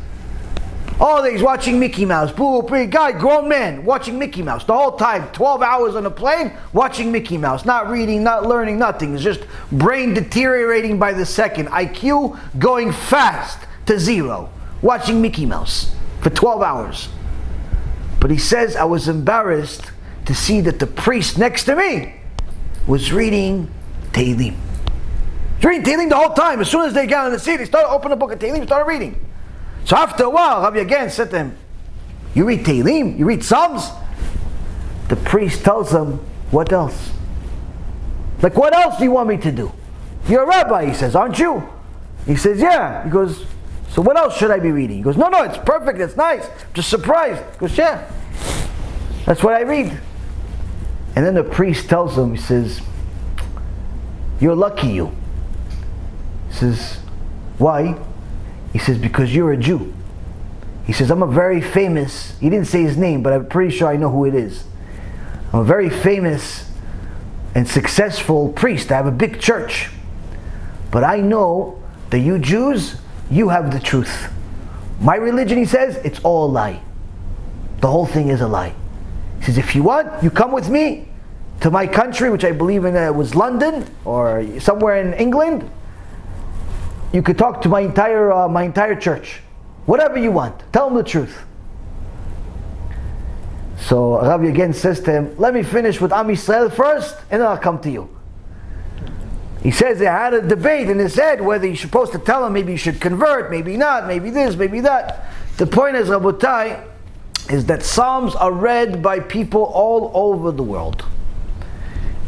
All day he's watching Mickey Mouse. Guy, grown man, watching Mickey Mouse. The whole time, 12 hours on a plane, watching Mickey Mouse. Not reading, not learning, nothing. It's just brain deteriorating by the second. IQ going fast to zero. Watching Mickey Mouse for 12 hours. But he says, I was embarrassed to see that the priest next to me was reading Tehillim. He's reading Tehillim the whole time. As soon as they got in the seat, they started opening a book of Tehillim, started reading. So after a while, Rabbi again said to him, you read Tehillim? You read Psalms? The priest tells him, what else? Like, what else do you want me to do? You're a rabbi, he says, aren't you? He says, yeah. He goes, so what else should I be reading? He goes, no, it's perfect, it's nice. I'm just surprised. He goes, yeah, that's what I read. And then the priest tells him, he says, you're lucky, you. He says, why? He says, because you're a Jew. He says, I'm a very famous, he didn't say his name, but I'm pretty sure I know who it is. I'm a very famous and successful priest. I have a big church. But I know that you Jews, you have the truth. My religion, he says, it's all a lie. The whole thing is a lie. He says, if you want, you come with me to my country, which I believe in was London or somewhere in England. You could talk to my entire church. Whatever you want. Tell them the truth. So Rabbi again says to him, let me finish with Am Yisrael first, and then I'll come to you. He says they had a debate in his head whether you're supposed to tell him maybe you should convert, maybe not, maybe this, maybe that. The point is, Rabotai, is that Psalms are read by people all over the world.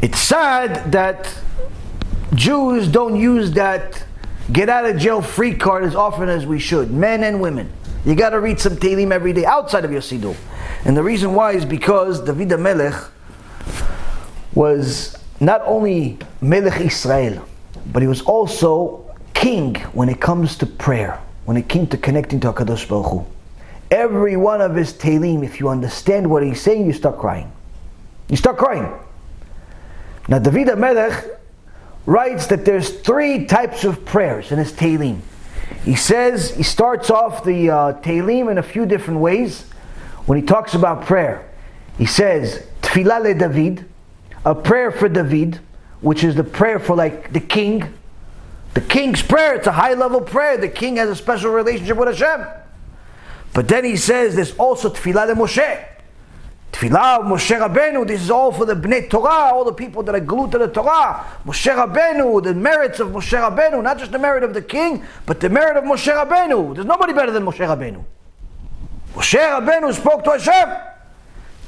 It's sad that Jews don't use that get out of jail free card as often as we should, men and women. You got to read some Tehillim every day outside of your Siddur. And the reason why is because David HaMelech was not only Melech Israel, but he was also king when it comes to prayer, when it came to connecting to HaKadosh Baruch Hu. Every one of his Tehillim, if you understand what he's saying, you start crying. You start crying. Now David HaMelech writes that there's 3 types of prayers in his Tehillim. He says, he starts off the Tehillim in a few different ways. When he talks about prayer, he says, Tfilah le David, a prayer for David, which is the prayer for like the king. The king's prayer, it's a high level prayer. The king has a special relationship with Hashem. But then he says, there's also Tfilah le Moshe. Tfilah of Moshe Rabbeinu, this is all for the Bnei Torah, all the people that are glued to the Torah. Moshe Rabbeinu, the merits of Moshe Rabbeinu, not just the merit of the king, but the merit of Moshe Rabbeinu. There's nobody better than Moshe Rabbeinu. Moshe Rabbeinu spoke to Hashem.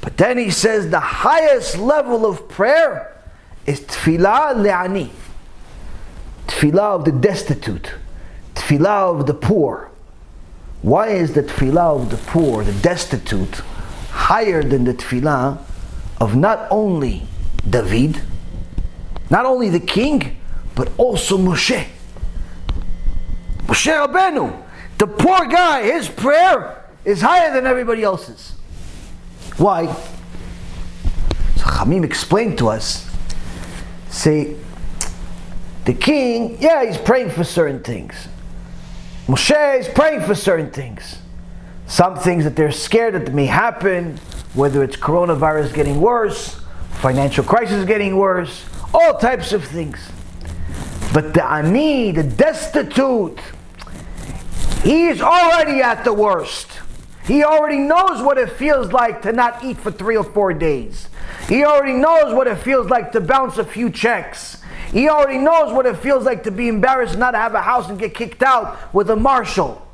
But then he says the highest level of prayer is Tfilah le'ani. Tfilah of the destitute. Tfilah of the poor. Why is the Tfilah of the poor, the destitute, higher than the Tfilah of not only David, not only the king, but also Moshe? Moshe Rabbeinu, the poor guy, his prayer is higher than everybody else's. Why? So Chamim explained to us, say, the king, yeah, he's praying for certain things. Moshe is praying for certain things. Some things that they're scared that may happen, whether it's coronavirus getting worse, financial crisis getting worse, all types of things. But the ani, the destitute, he's already at the worst. He already knows what it feels like to not eat for 3 or 4 days. He already knows what it feels like to bounce a few checks. He already knows what it feels like to be embarrassed, not to have a house and get kicked out with a marshal.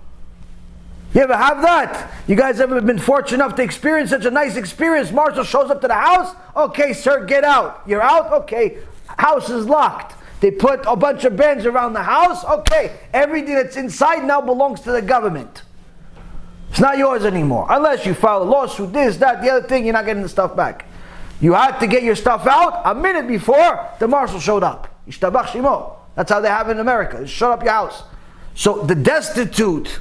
You ever have that? You guys ever been fortunate enough to experience such a nice experience? Marshal shows up to the house. Okay, sir, get out. You're out? Okay. House is locked. They put a bunch of bands around the house. Okay. Everything that's inside now belongs to the government. It's not yours anymore. Unless you file a lawsuit, this, that, the other thing, you're not getting the stuff back. You had to get your stuff out a minute before the marshal showed up. Yishtabach Shimo. That's how they have it in America. Shut up your house. So the destitute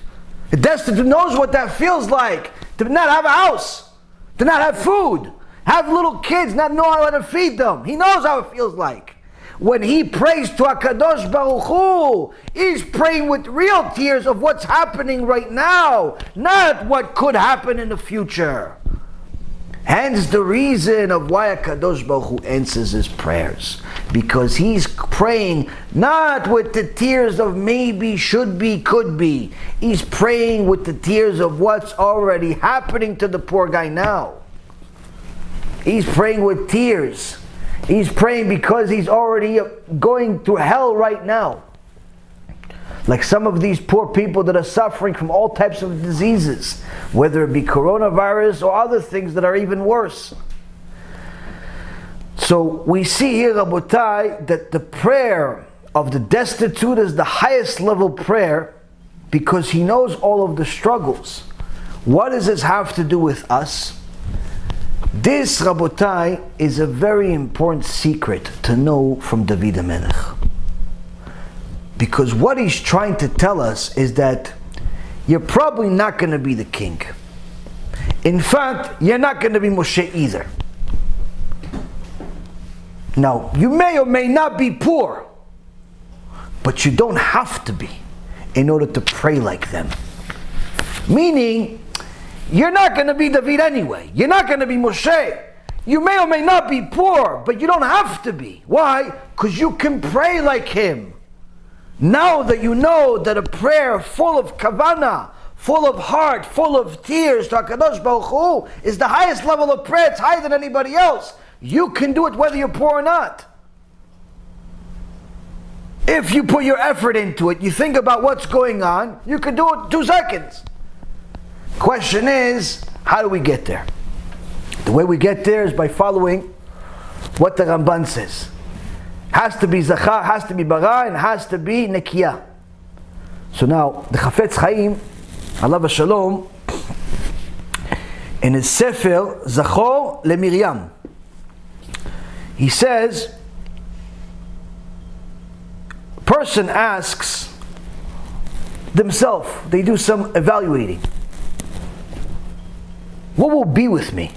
knows what that feels like. To not have a house. To not have food. Have little kids, not know how to feed them. He knows how it feels like. When he prays to HaKadosh Baruch Hu, he's praying with real tears of what's happening right now, not what could happen in the future. Hence the reason of why HaKadosh Baruch Hu answers his prayers. Because he's praying not with the tears of maybe, should be, could be. He's praying with the tears of what's already happening to the poor guy now. He's praying with tears. He's praying because he's already going through hell right now. Like some of these poor people that are suffering from all types of diseases, whether it be coronavirus or other things that are even worse. So we see here, Rabotai, that the prayer of the destitute is the highest level prayer because he knows all of the struggles. What does this have to do with us? This, Rabotai, is a very important secret to know from David HaMelech. Because what he's trying to tell us is that you're probably not going to be the king. In fact, you're not going to be Moshe either. Now, you may or may not be poor, but you don't have to be in order to pray like them. Meaning, you're not going to be David anyway. You're not going to be Moshe. You may or may not be poor, but you don't have to be. Why? Because you can pray like him. Now that you know that a prayer full of kavanah, full of heart, full of tears to HaKadosh Baruch Hu is the highest level of prayer. It's higher than anybody else. You can do it whether you're poor or not. If you put your effort into it, you think about what's going on, you can do it 2 seconds. Question is, how do we get there? The way we get there is by following what the Ramban says. Has to be Zachar, has to be Bara, and has to be Nekiya. So now, the Chafetz Chaim, Alav Shalom, in his Sefer, Zachor LeMiriam, he says, a person asks themselves, they do some evaluating. What will be with me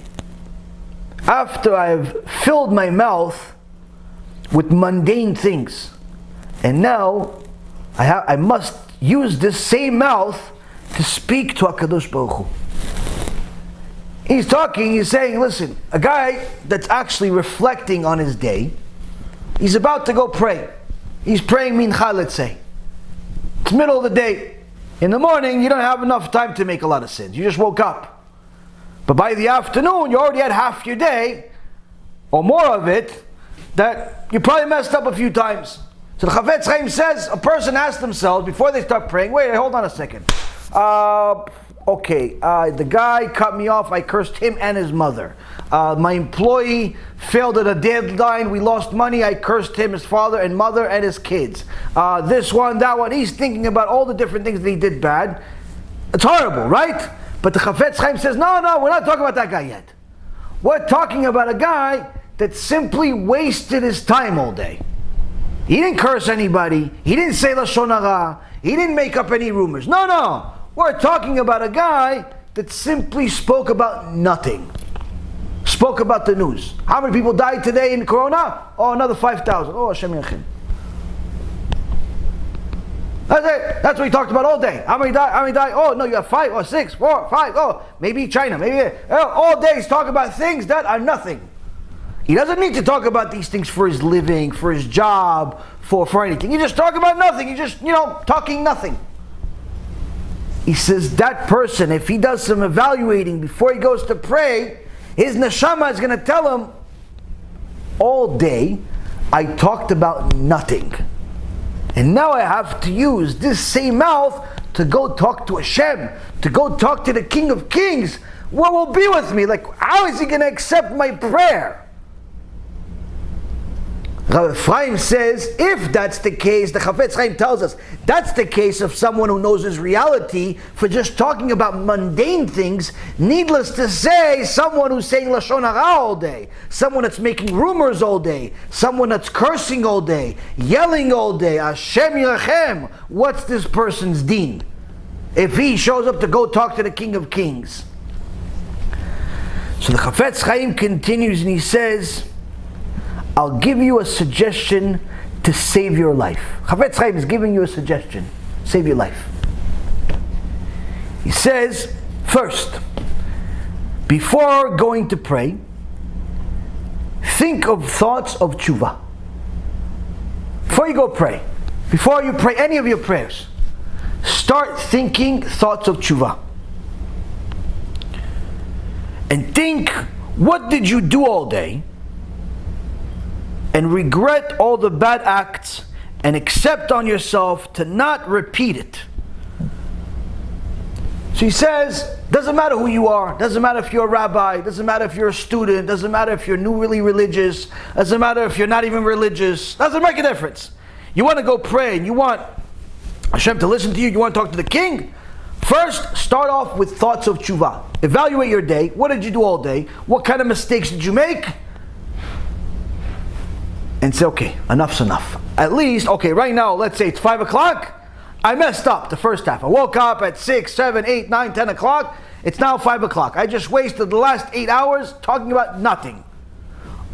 after I have filled my mouth with mundane things, and now I must use this same mouth to speak to HaKadosh Baruch Hu. He's saying, listen, a guy that's actually reflecting on his day, he's about to go pray. He's praying mincha, let's say. It's middle of the day. In the morning, you don't have enough time to make a lot of sins. You just woke up. But by the afternoon, you already had half your day, or more of it, that you probably messed up a few times. So the Chafetz Chaim says, a person asks themselves, before they start praying, wait, hold on a second. The guy cut me off, I cursed him and his mother. My employee failed at a deadline, we lost money, I cursed him, his father and mother and his kids. This one, that one, he's thinking about all the different things that he did bad. It's horrible, right? But the Chafetz Chaim says, no, we're not talking about that guy yet. We're talking about a guy that simply wasted his time all day. He didn't curse anybody, he didn't say Lashon Hara, he didn't make up any rumors. No. We're talking about a guy that simply spoke about nothing. Spoke about the news. How many people died today in Corona? Oh, another 5,000. Oh, Hashem Yachim. That's it. That's what he talked about all day. How many died? Oh, no, you have 5 or 6, 4, 5. Oh, maybe China. Maybe all day he's talking about things that are nothing. He doesn't need to talk about these things for his living, for his job, for anything. You just talk about nothing. You just, talking nothing. He says that person, if he does some evaluating before he goes to pray, his neshama is going to tell him, all day I talked about nothing. And now I have to use this same mouth to go talk to Hashem, to go talk to the King of Kings. What will be with me? Like, how is he going to accept my prayer? Rav Ephraim says, if that's the case, the Chafetz Chaim tells us, that's the case of someone who knows his reality for just talking about mundane things. Needless to say, someone who's saying Lashon Hara all day, someone that's making rumors all day, someone that's cursing all day, yelling all day, Hashem Yirachem, what's this person's deen? If he shows up to go talk to the King of Kings. So the Chafetz Chaim continues and he says, I'll give you a suggestion to save your life. Chafetz Chaim is giving you a suggestion. Save your life. He says, first, before going to pray, think of thoughts of tshuva. Before you go pray, before you pray any of your prayers, start thinking thoughts of tshuva. And think, what did you do all day? And regret all the bad acts and accept on yourself to not repeat it. So he says, doesn't matter who you are, doesn't matter if you're a rabbi, doesn't matter if you're a student, doesn't matter if you're newly religious, doesn't matter if you're not even religious, doesn't make a difference. You want to go pray and you want Hashem to listen to you, you want to talk to the king? First, start off with thoughts of tshuva. Evaluate your day. What did you do all day? What kind of mistakes did you make? And say, okay, enough's enough. At least, okay, right now, let's say it's 5 o'clock. I messed up the first half. I woke up at 6, 7, 8, 9, 10 o'clock. It's now 5 o'clock. I just wasted the last 8 hours talking about nothing.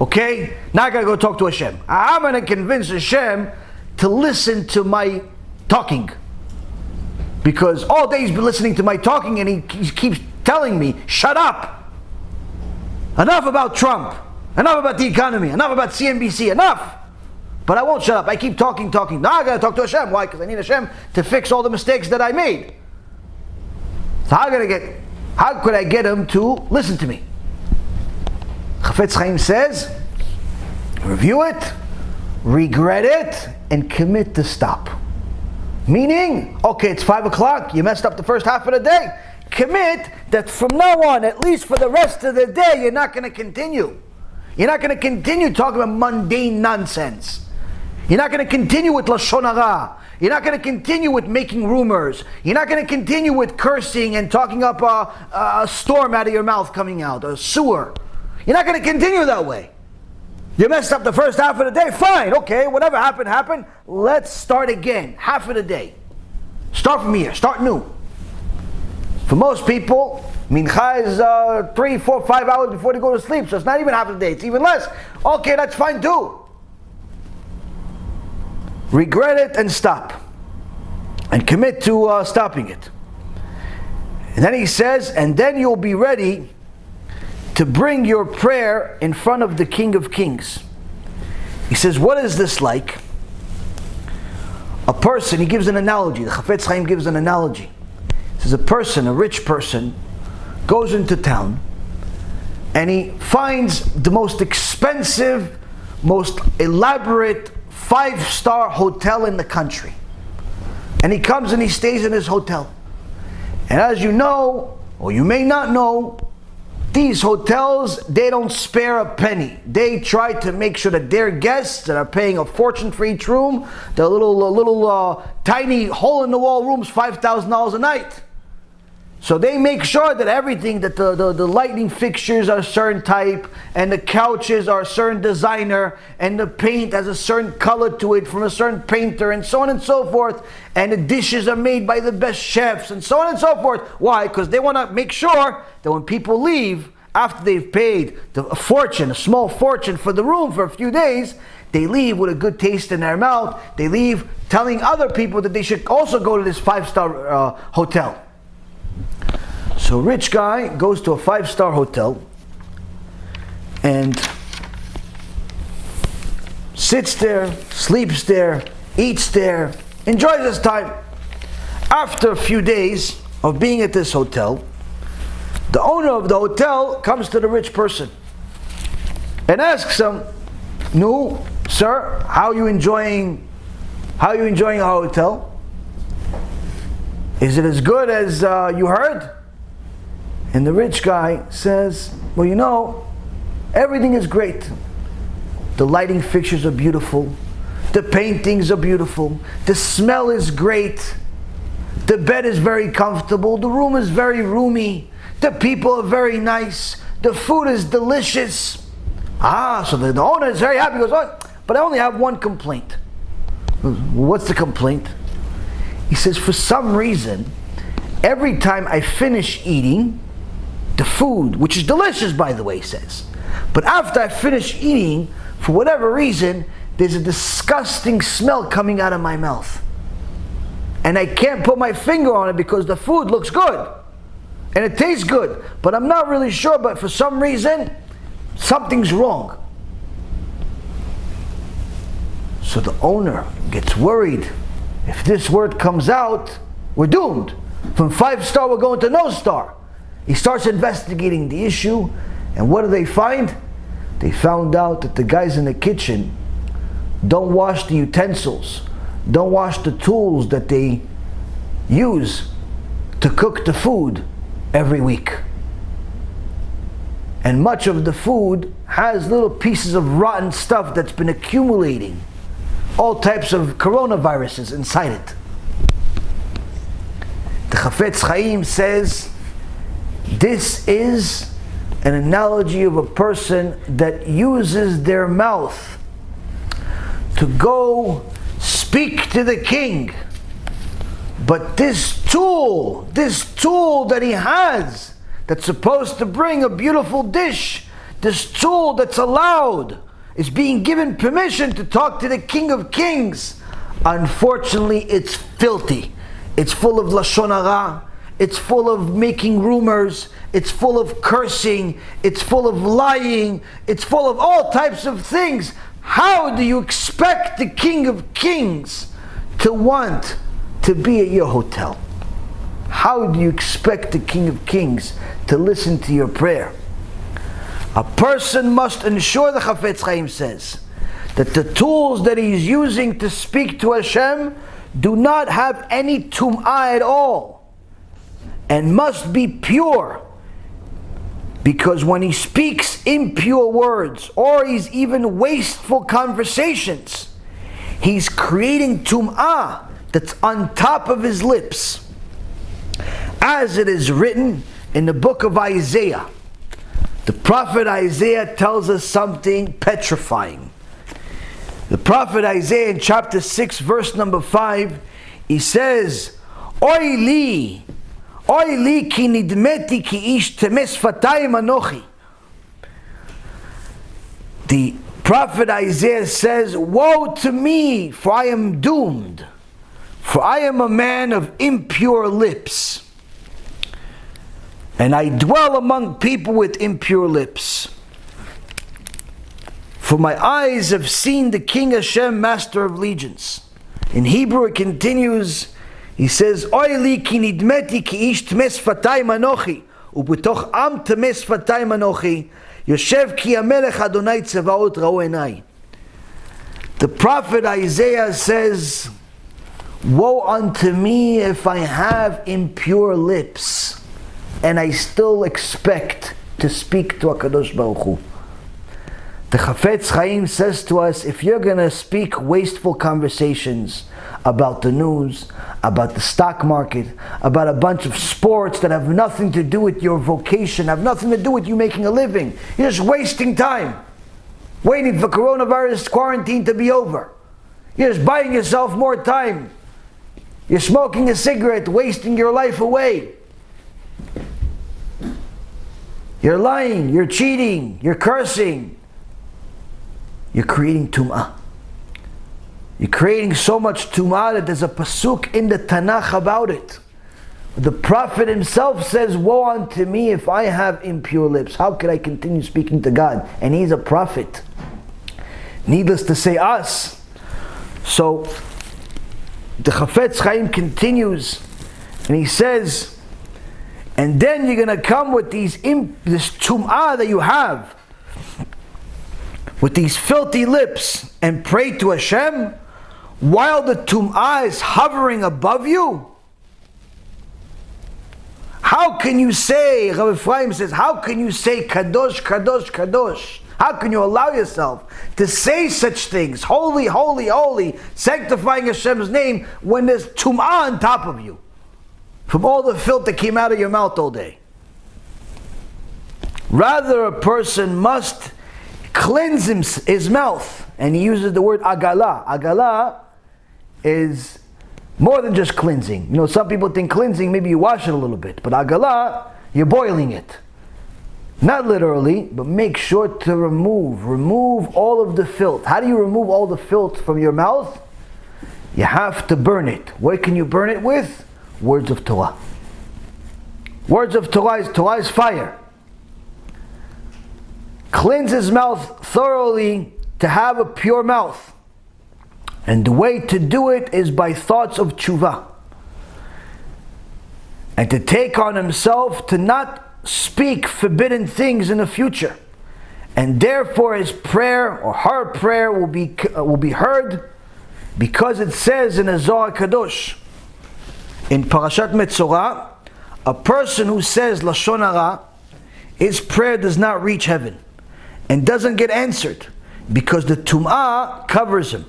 Okay? Now I gotta go talk to Hashem. I'm gonna convince Hashem to listen to my talking. Because all day he's been listening to my talking and he keeps telling me, shut up. Enough about Trump. Enough about the economy. Enough about CNBC. Enough. But I won't shut up. I keep talking. Now I gotta talk to Hashem. Why? Because I need Hashem to fix all the mistakes that I made. So how could I get him to listen to me? Chafetz Chaim says, review it, regret it, and commit to stop. Meaning, okay, it's 5 o'clock, you messed up the first half of the day. Commit that from now on, at least for the rest of the day, you're not going to continue. You're not going to continue talking about mundane nonsense. You're not going to continue with Lashon Hara. You're not going to continue with making rumors. You're not going to continue with cursing and talking up a storm out of your mouth coming out, a sewer. You're not going to continue that way. You messed up the first half of the day, fine, okay, whatever happened. Let's start again, half of the day. Start from here, start new. For most people, Mincha is 3, 4, 5 hours before they go to sleep, so it's not even half the day, it's even less. Okay, that's fine too. Regret it and stop. And commit to stopping it. And then he says, and then you'll be ready to bring your prayer in front of the King of Kings. He says, what is this like? A person, he gives an analogy, the Chafetz Chaim gives an analogy. He says a person, a rich person, goes into town and he finds the most expensive, most elaborate 5-star hotel in the country. And he comes and he stays in his hotel. And as you know, or you may not know, these hotels, they don't spare a penny. They try to make sure that their guests that are paying a fortune for each room, the little tiny hole-in-the-wall rooms, $5,000 a night. So they make sure that everything, that the lighting fixtures are a certain type, and the couches are a certain designer, and the paint has a certain color to it from a certain painter, and so on and so forth, and the dishes are made by the best chefs, and so on and so forth. Why? Because they want to make sure that when people leave, after they've paid a small fortune for the room for a few days, they leave with a good taste in their mouth. They leave telling other people that they should also go to this 5-star hotel. So a rich guy goes to a 5-star hotel and sits there, sleeps there, eats there, enjoys his time. After a few days of being at this hotel, the owner of the hotel comes to the rich person and asks him, "No, sir, how are you enjoying our hotel? Is it as good as you heard?" And the rich guy says, "Well, everything is great. The lighting fixtures are beautiful. The paintings are beautiful. The smell is great. The bed is very comfortable. The room is very roomy. The people are very nice. The food is delicious. So the owner is very happy. He goes, oh, but I only have one complaint. What's the complaint? He says, for some reason, every time I finish eating the food, which is delicious, by the way, he says, but after I finish eating, for whatever reason, there's a disgusting smell coming out of my mouth. And I can't put my finger on it because the food looks good. And it tastes good. But I'm not really sure, but for some reason, something's wrong. So the owner gets worried. If this word comes out, we're doomed. From 5-star, we're going to no star. He starts investigating the issue, and what do they find? They found out that the guys in the kitchen don't wash the utensils, don't wash the tools that they use to cook the food every week. And much of the food has little pieces of rotten stuff that's been accumulating. All types of coronaviruses inside it. The Chafetz Chaim says, this is an analogy of a person that uses their mouth to go speak to the king. But this tool that he has, that's supposed to bring a beautiful dish, this tool that's allowed, is being given permission to talk to the King of Kings. Unfortunately, it's filthy. It's full of lashon hara. It's full of making rumors. It's full of cursing. It's full of lying. It's full of all types of things. How do you expect the King of Kings to want to be at your hotel? How do you expect the King of Kings to listen to your prayer? A person must ensure, the Chafetz Chaim says, that the tools that he's using to speak to Hashem do not have any tum'ah at all, and must be pure. Because when he speaks impure words, or he's even wasteful conversations, he's creating tum'ah that's on top of his lips. As it is written in the book of Isaiah, the prophet Isaiah tells us something petrifying. The prophet Isaiah in chapter 6 verse number 5, he says, Oy li ki nidmeti ki ish temes fatayim anochi. The prophet Isaiah says, woe to me, for I am doomed, for I am a man of impure lips, and I dwell among people with impure lips. For my eyes have seen the King Hashem, Master of Legions. In Hebrew it continues, he says, Oy li ki nidmeti ki ish tmes fatayim anochi, ubetoch am tmes fatayim anochi, yoshev ki amelech Adonai tzevaot ra'u enai. The prophet Isaiah says, woe unto me if I have impure lips, and I still expect to speak to HaKadosh Baruch Hu. The Chafetz Chaim says to us, if you're going to speak wasteful conversations about the news, about the stock market, about a bunch of sports that have nothing to do with your vocation, have nothing to do with you making a living, you're just wasting time, waiting for coronavirus quarantine to be over. You're just buying yourself more time. You're smoking a cigarette, wasting your life away. You're lying, you're cheating, you're cursing. You're creating tum'ah. You're creating so much tum'ah that there's a pasuk in the Tanakh about it. The prophet himself says, woe unto me if I have impure lips. How could I continue speaking to God? And he's a prophet. Needless to say, us. So, the Chafetz Chaim continues, and he says, and then you're going to come with this tum'ah that you have, with these filthy lips, and pray to Hashem while the tum'ah is hovering above you? How can you say, Rabbi Ephraim says, how can you say Kadosh, Kadosh, Kadosh How can you allow yourself to say such things? Holy, holy, holy, sanctifying Hashem's name when there's tum'ah on top of you. From all the filth that came out of your mouth all day. Rather, a person must cleanse his mouth. And he uses the word agala. Agala is more than just cleansing. You know, some people think cleansing, maybe you wash it a little bit. But agala, you're boiling it. Not literally, but make sure to remove all of the filth. How do you remove all the filth from your mouth? You have to burn it. What can you burn it with? Words of Torah. Words of Torah is fire. Cleanse his mouth thoroughly to have a pure mouth. And the way to do it is by thoughts of tshuva. And to take on himself to not speak forbidden things in the future. And therefore his prayer or her prayer will be heard, because it says in the Zohar Kadosh, in Parashat Metzorah, a person who says Lashon Hara, his prayer does not reach heaven and doesn't get answered because the Tum'ah covers him.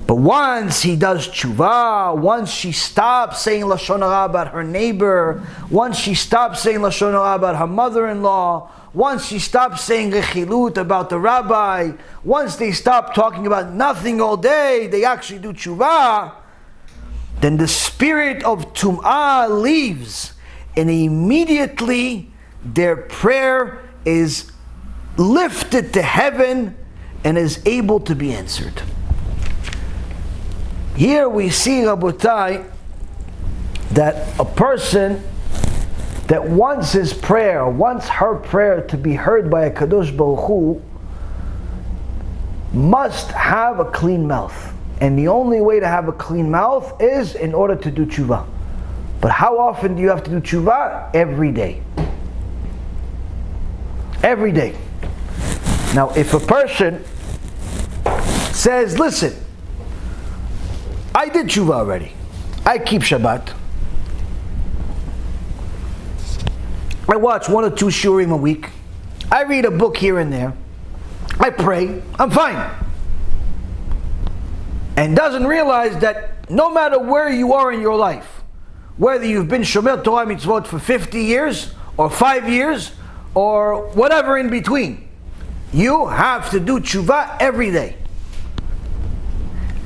But once he does tshuva, once she stops saying Lashon Hara about her neighbor, once she stops saying Lashon Hara about her mother-in-law, once she stops saying rechilut about the rabbi, once they stop talking about nothing all day, they actually do tshuva, then the spirit of Tum'ah leaves, and immediately their prayer is lifted to heaven and is able to be answered. Here we see, Rabotai, that a person that wants his prayer, wants her prayer to be heard by a Kadosh Baruch Hu, must have a clean mouth. And the only way to have a clean mouth is in order to do tshuva. But how often do you have to do tshuva? Every day. Every day. Now, if a person says, listen, I did tshuva already. I keep Shabbat. I watch 1 or 2 shurim a week. I read a book here and there. I pray. I'm fine. And doesn't realize that no matter where you are in your life, whether you've been Shomer Torah Mitzvot for 50 years or 5 years or whatever in between, you have to do tshuva every day.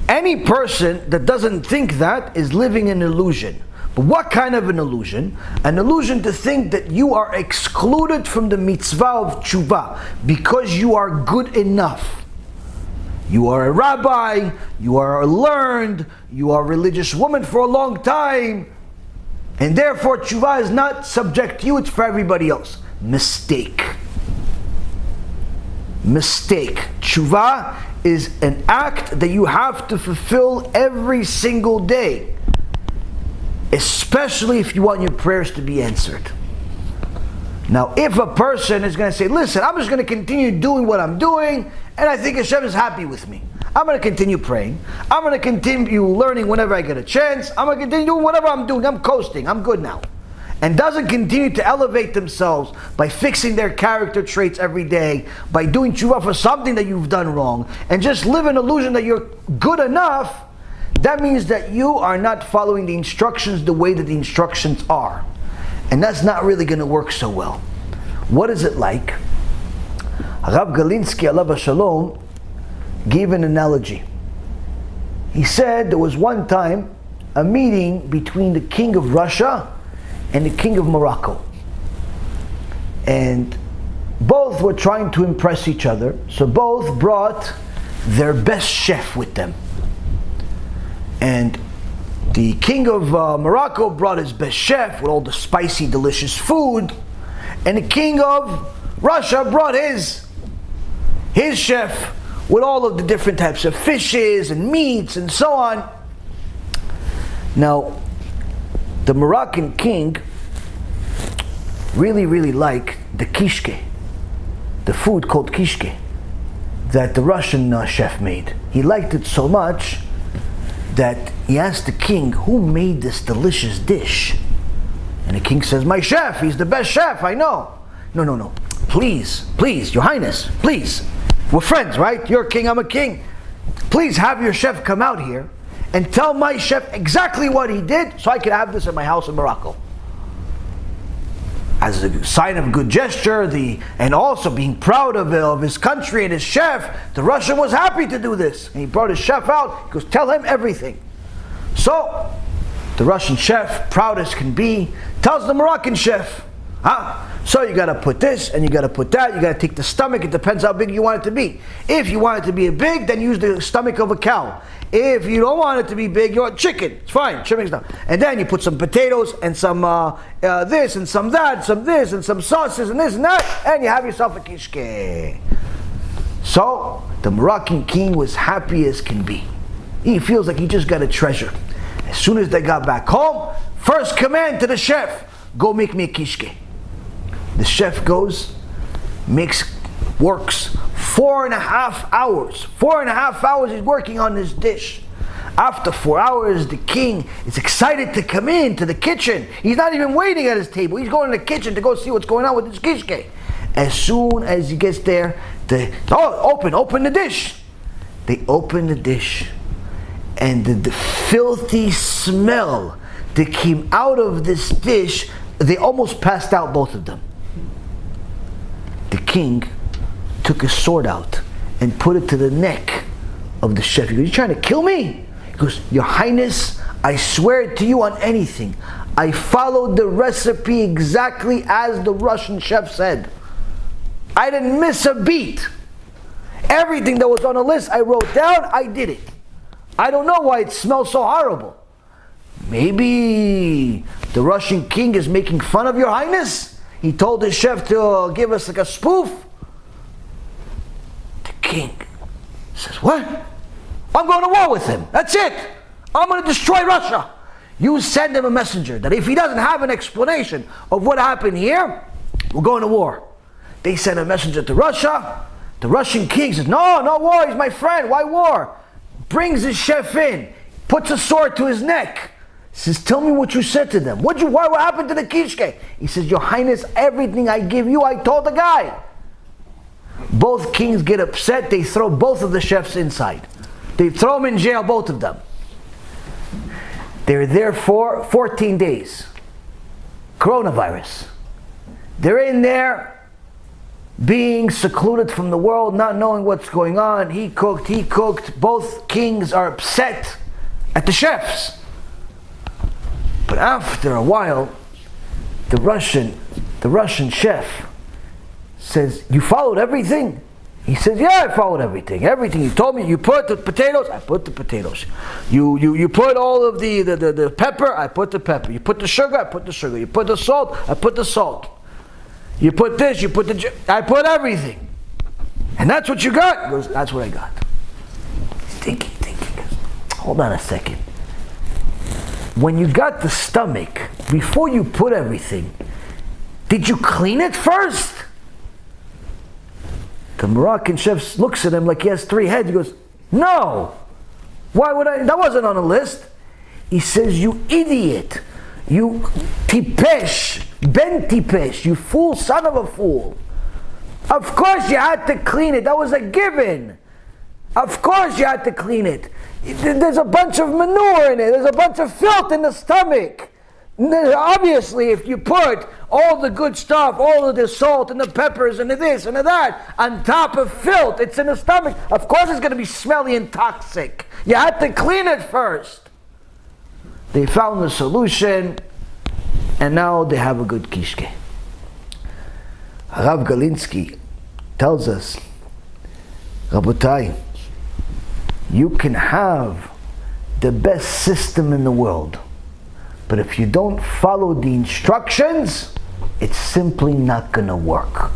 Any person that doesn't think that is living an illusion. But what kind of an illusion? An illusion to think that you are excluded from the mitzvah of tshuva because you are good enough. You are a rabbi, you are learned, you are a religious woman for a long time, and therefore tshuva is not subject to you, it's for everybody else. Mistake. Mistake. Tshuva is an act that you have to fulfill every single day, especially if you want your prayers to be answered. Now, if a person is going to say, listen, I'm just going to continue doing what I'm doing, and I think Hashem is happy with me. I'm going to continue praying. I'm going to continue learning whenever I get a chance. I'm going to continue doing whatever I'm doing. I'm coasting. I'm good now. And doesn't continue to elevate themselves by fixing their character traits every day, by doing tshuva for something that you've done wrong, and just live an illusion that you're good enough, that means that you are not following the instructions the way that the instructions are. And that's not really going to work so well. What is it like? Rav Galinsky, alav hashalom, gave an analogy. He said there was one time a meeting between the king of Russia and the king of Morocco. And both were trying to impress each other, so both brought their best chef with them. And the king of Morocco brought his best chef with all the spicy, delicious food, and the king of Russia brought his chef with all of the different types of fishes and meats and so on. Now, the Moroccan king really liked the kishke, the food called kishke, that the Russian chef made. He liked it so much that he asked the king, who made this delicious dish? And the king says, my chef, he's the best chef, I know. No. please, Your Highness, please. We're friends, right? You're a king, I'm a king. Please have your chef come out here and tell my chef exactly what he did so I can have this at my house in Morocco. As a sign of good gesture, and also being proud of his country and his chef, the Russian was happy to do this. And he brought his chef out, he goes, tell him everything. So, the Russian chef, proud as can be, tells the Moroccan chef, so you gotta put this, and you gotta put that, you gotta take the stomach, it depends how big you want it to be. If you want it to be big, then use the stomach of a cow. If you don't want it to be big, you want chicken, it's fine, chicken stuff. And then you put some potatoes, and some this, and some that, some this, and some sauces, and this and that, and you have yourself a kishke. So, the Moroccan king was happy as can be. He feels like he just got a treasure. As soon as they got back home, first command to the chef, go make me a kishke. The chef goes, works 4.5 hours. 4.5 hours he's working on this dish. After 4 hours, the king is excited to come into the kitchen. He's not even waiting at his table. He's going to the kitchen to go see what's going on with this kishke. As soon as he gets there, open the dish. They open the dish. And the filthy smell that came out of this dish, they almost passed out, both of them. The king took his sword out and put it to the neck of the chef. He goes, you trying to kill me? He goes, Your Highness, I swear to you on anything, I followed the recipe exactly as the Russian chef said. I didn't miss a beat. Everything that was on the list I wrote down, I did it. I don't know why it smells so horrible. Maybe the Russian king is making fun of Your Highness? He told his chef to give us like a spoof. The king says, what? I'm going to war with him. That's it. I'm going to destroy Russia. You send him a messenger that if he doesn't have an explanation of what happened here, we're going to war. They send a messenger to Russia. The Russian king says, no war, he's my friend, why war? Brings his chef in, puts a sword to his neck. Says, tell me what you said to them. What happened to the kishke? He says, Your Highness, everything I give you, I told the guy. Both kings get upset. They throw both of the chefs inside. They throw them in jail, both of them. They're there for 14 days. Coronavirus. They're in there being secluded from the world, not knowing what's going on. He cooked. Both kings are upset at the chefs. But after a while, the Russian chef says, you followed everything? He says, yeah, I followed everything. Everything you told me. You put the potatoes, I put the potatoes. You put all of the pepper, I put the pepper. You put the sugar, I put the sugar. You put the salt, I put the salt. You put this, I put everything. And that's what you got? He goes, that's what I got. He's thinking. Hold on a second. When you got the stomach, before you put everything, did you clean it first? The Moroccan chef looks at him like he has 3 heads. He goes, no. Why would I? That wasn't on the list. He says, you idiot. You tipesh, ben tipesh, you fool, son of a fool. Of course you had to clean it. That was a given. Of course you had to clean it. There's a bunch of manure in it. There's a bunch of filth in the stomach. Obviously, if you put all the good stuff, all of the salt and the peppers and the this and the that on top of filth, it's in the stomach. Of course it's going to be smelly and toxic. You had to clean it first. They found the solution, and now they have a good kishke. Rav Galinsky tells us, Rabotai, you can have the best system in the world, but if you don't follow the instructions, it's simply not going to work.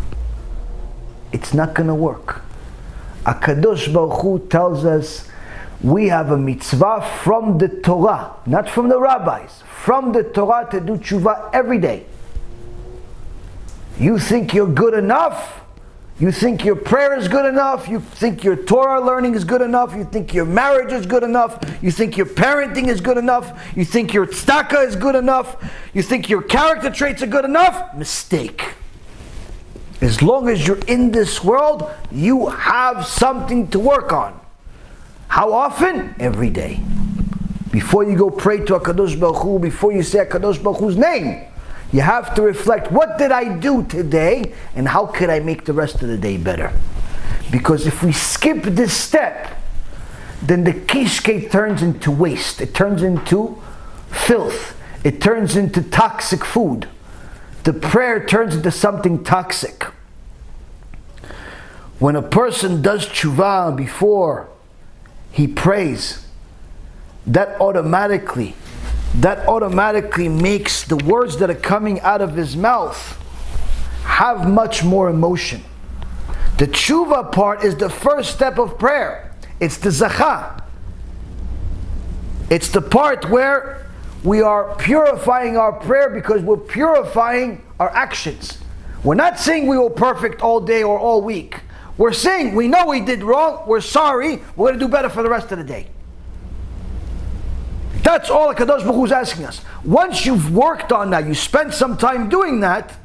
It's not going to work. HaKadosh Baruch Hu tells us we have a mitzvah from the Torah, not from the rabbis, from the Torah to do tshuva every day. You think you're good enough? You think your prayer is good enough? You think your Torah learning is good enough? You think your marriage is good enough? You think your parenting is good enough? You think your tzedakah is good enough? You think your character traits are good enough? Mistake. As long as you're in this world, you have something to work on. How often? Every day. Before you go pray to HaKadosh Baruch Hu, before you say HaKadosh Baruch Hu's name, you have to reflect, what did I do today, and how could I make the rest of the day better? Because if we skip this step, then the kishke turns into waste. It turns into filth. It turns into toxic food. The prayer turns into something toxic. When a person does tshuva before he prays, that automatically makes the words that are coming out of his mouth have much more emotion. The tshuva part is the first step of prayer. It's the zakah. It's the part where we are purifying our prayer because we're purifying our actions. We're not saying we were perfect all day or all week. We're saying we know we did wrong, we're sorry, we're going to do better for the rest of the day. That's all HaKadosh Baruch Hu is asking us. Once you've worked on that, you spent some time doing that,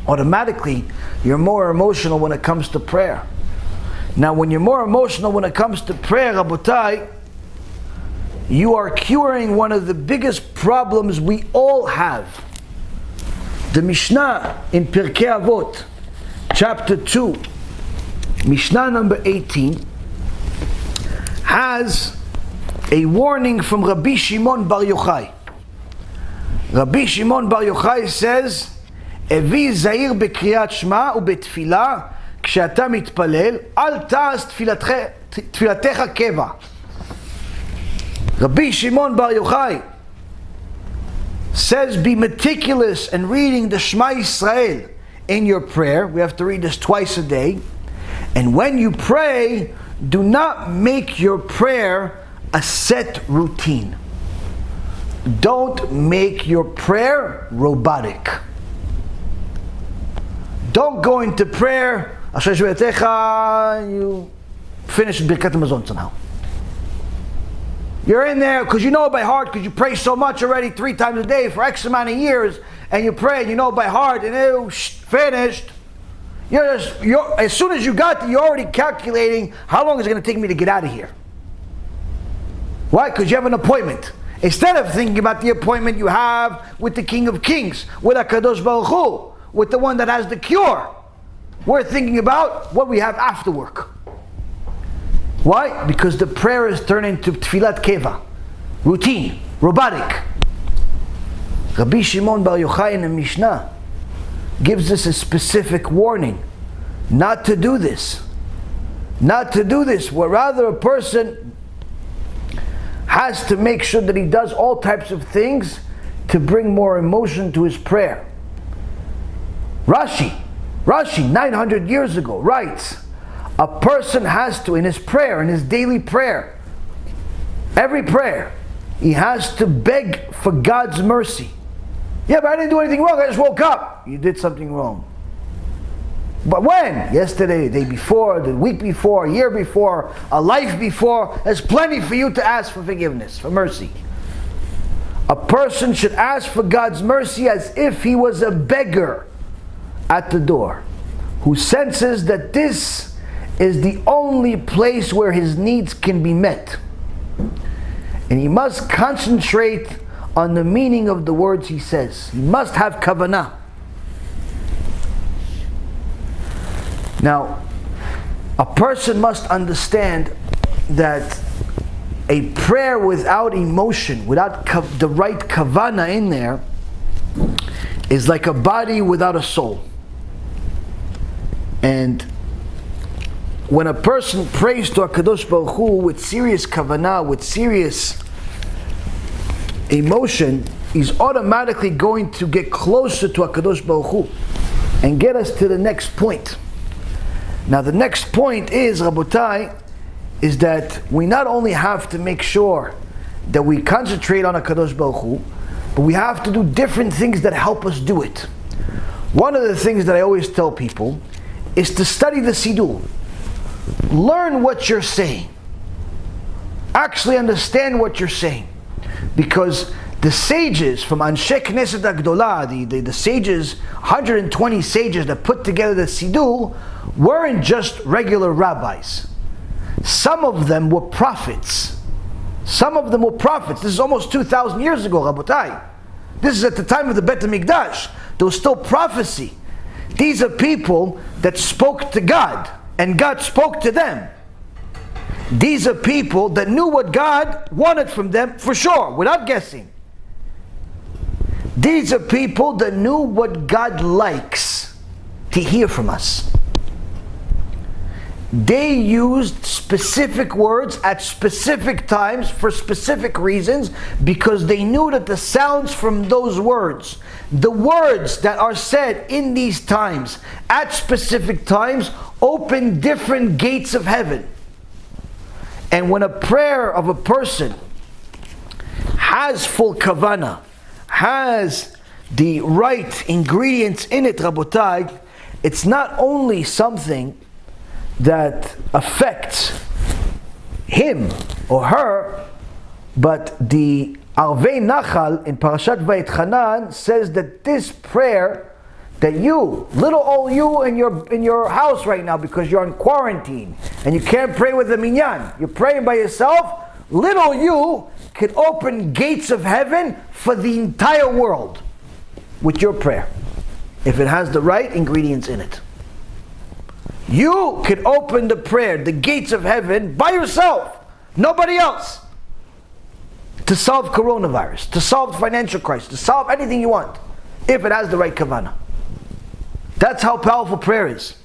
automatically you're more emotional when it comes to prayer. Now when you're more emotional when it comes to prayer, Rabotai, you are curing one of the biggest problems we all have. The Mishnah in Pirkei Avot, chapter 2, Mishnah number 18, has a warning from Rabbi Shimon Bar Yochai. Rabbi Shimon Bar Yochai says, Evi zahir bekriyat shma ubetfilah כשאתה מתפלל, אל תעש תפילתך קבע. Rabbi Shimon Bar Yochai says, be meticulous in reading the Shema Yisrael in your prayer. We have to read this twice a day. And when you pray, do not make your prayer a set routine. Don't make your prayer robotic. Don't go into prayer, you finish Birkat HaMazon somehow. You're in there because you know by heart, because you pray so much already 3 times a day for X amount of years, and you pray and you know by heart, and finished. As soon as you got there, you're already calculating how long is it going to take me to get out of here. Why? Because you have an appointment. Instead of thinking about the appointment you have with the King of Kings, with HaKadosh Baruch Hu, with the one that has the cure, we're thinking about what we have after work. Why? Because the prayer is turned into tfilat keva, routine, robotic. Rabbi Shimon Bar Yochai in the Mishnah gives us a specific warning not to do this. Not to do this, where rather a person has to make sure that he does all types of things to bring more emotion to his prayer. Rashi 900 years ago writes, a person has to, in his prayer, in his daily prayer, every prayer, he has to beg for God's mercy. Yeah, but I didn't do anything wrong, I just woke up. You did something wrong. But when? Yesterday, the day before, the week before, a year before, a life before. There's plenty for you to ask for forgiveness, for mercy. A person should ask for God's mercy as if he was a beggar at the door, who senses that this is the only place where his needs can be met. And he must concentrate on the meaning of the words he says. He must have kavanah. Now, a person must understand that a prayer without emotion, without the right kavanah in there, is like a body without a soul. And when a person prays to HaKadosh Baruch Hu with serious kavanah, with serious emotion, he's automatically going to get closer to HaKadosh Baruch Hu and get us to the next point. Now the next point is, Rabotai, is that we not only have to make sure that we concentrate on HaKadosh Baruch Hu, but we have to do different things that help us do it. One of the things that I always tell people is to study the Siddur. Learn what you're saying. Actually understand what you're saying. Because The sages from Anshe Knesset HaGdolah, the sages, 120 sages that put together the Siddur, weren't just regular rabbis. Some of them were prophets. Some of them were prophets. This is almost 2,000 years ago, Rabotai. This is at the time of the Bet HaMikdash. There was still prophecy. These are people that spoke to God, and God spoke to them. These are people that knew what God wanted from them for sure, without guessing. These are people that knew what God likes to hear from us. They used specific words at specific times for specific reasons because they knew that the sounds from those words, the words that are said in these times at specific times, open different gates of heaven. And when a prayer of a person has full kavanah, has the right ingredients in it, Rabotai, it's not only something that affects him or her, but the Arvei Nachal in Parashat Vayetchanan says that this prayer that you, little old you in your house right now because you're in quarantine and you can't pray with the minyan, you're praying by yourself, little you can open gates of heaven for the entire world with your prayer, if it has the right ingredients in it. You can open the prayer, the gates of heaven, by yourself, nobody else, to solve coronavirus, to solve financial crisis, to solve anything you want, if it has the right kavanah. That's how powerful prayer is.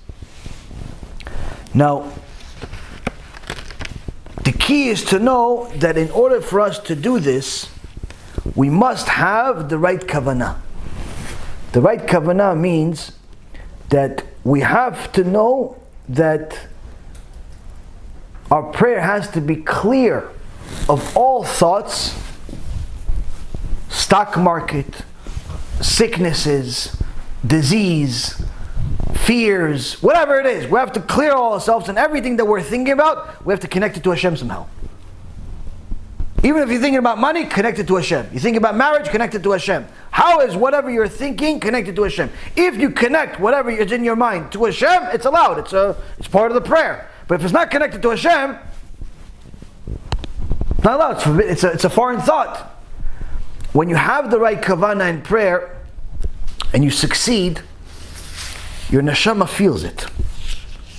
Now, the key is to know that in order for us to do this, we must have the right kavanah. The right kavanah means that we have to know that our prayer has to be clear of all thoughts, stock market, sicknesses, disease, fears, whatever it is. We have to clear all ourselves, and everything that we're thinking about, we have to connect it to Hashem somehow. Even if you're thinking about money, connect it to Hashem. You're thinking about marriage, connect it to Hashem. How is whatever you're thinking connected to Hashem? If you connect whatever is in your mind to Hashem, it's allowed. It's part of the prayer. But if it's not connected to Hashem, it's not allowed. It's forbidden. It's a foreign thought. When you have the right kavanah in prayer and you succeed, your neshama feels it.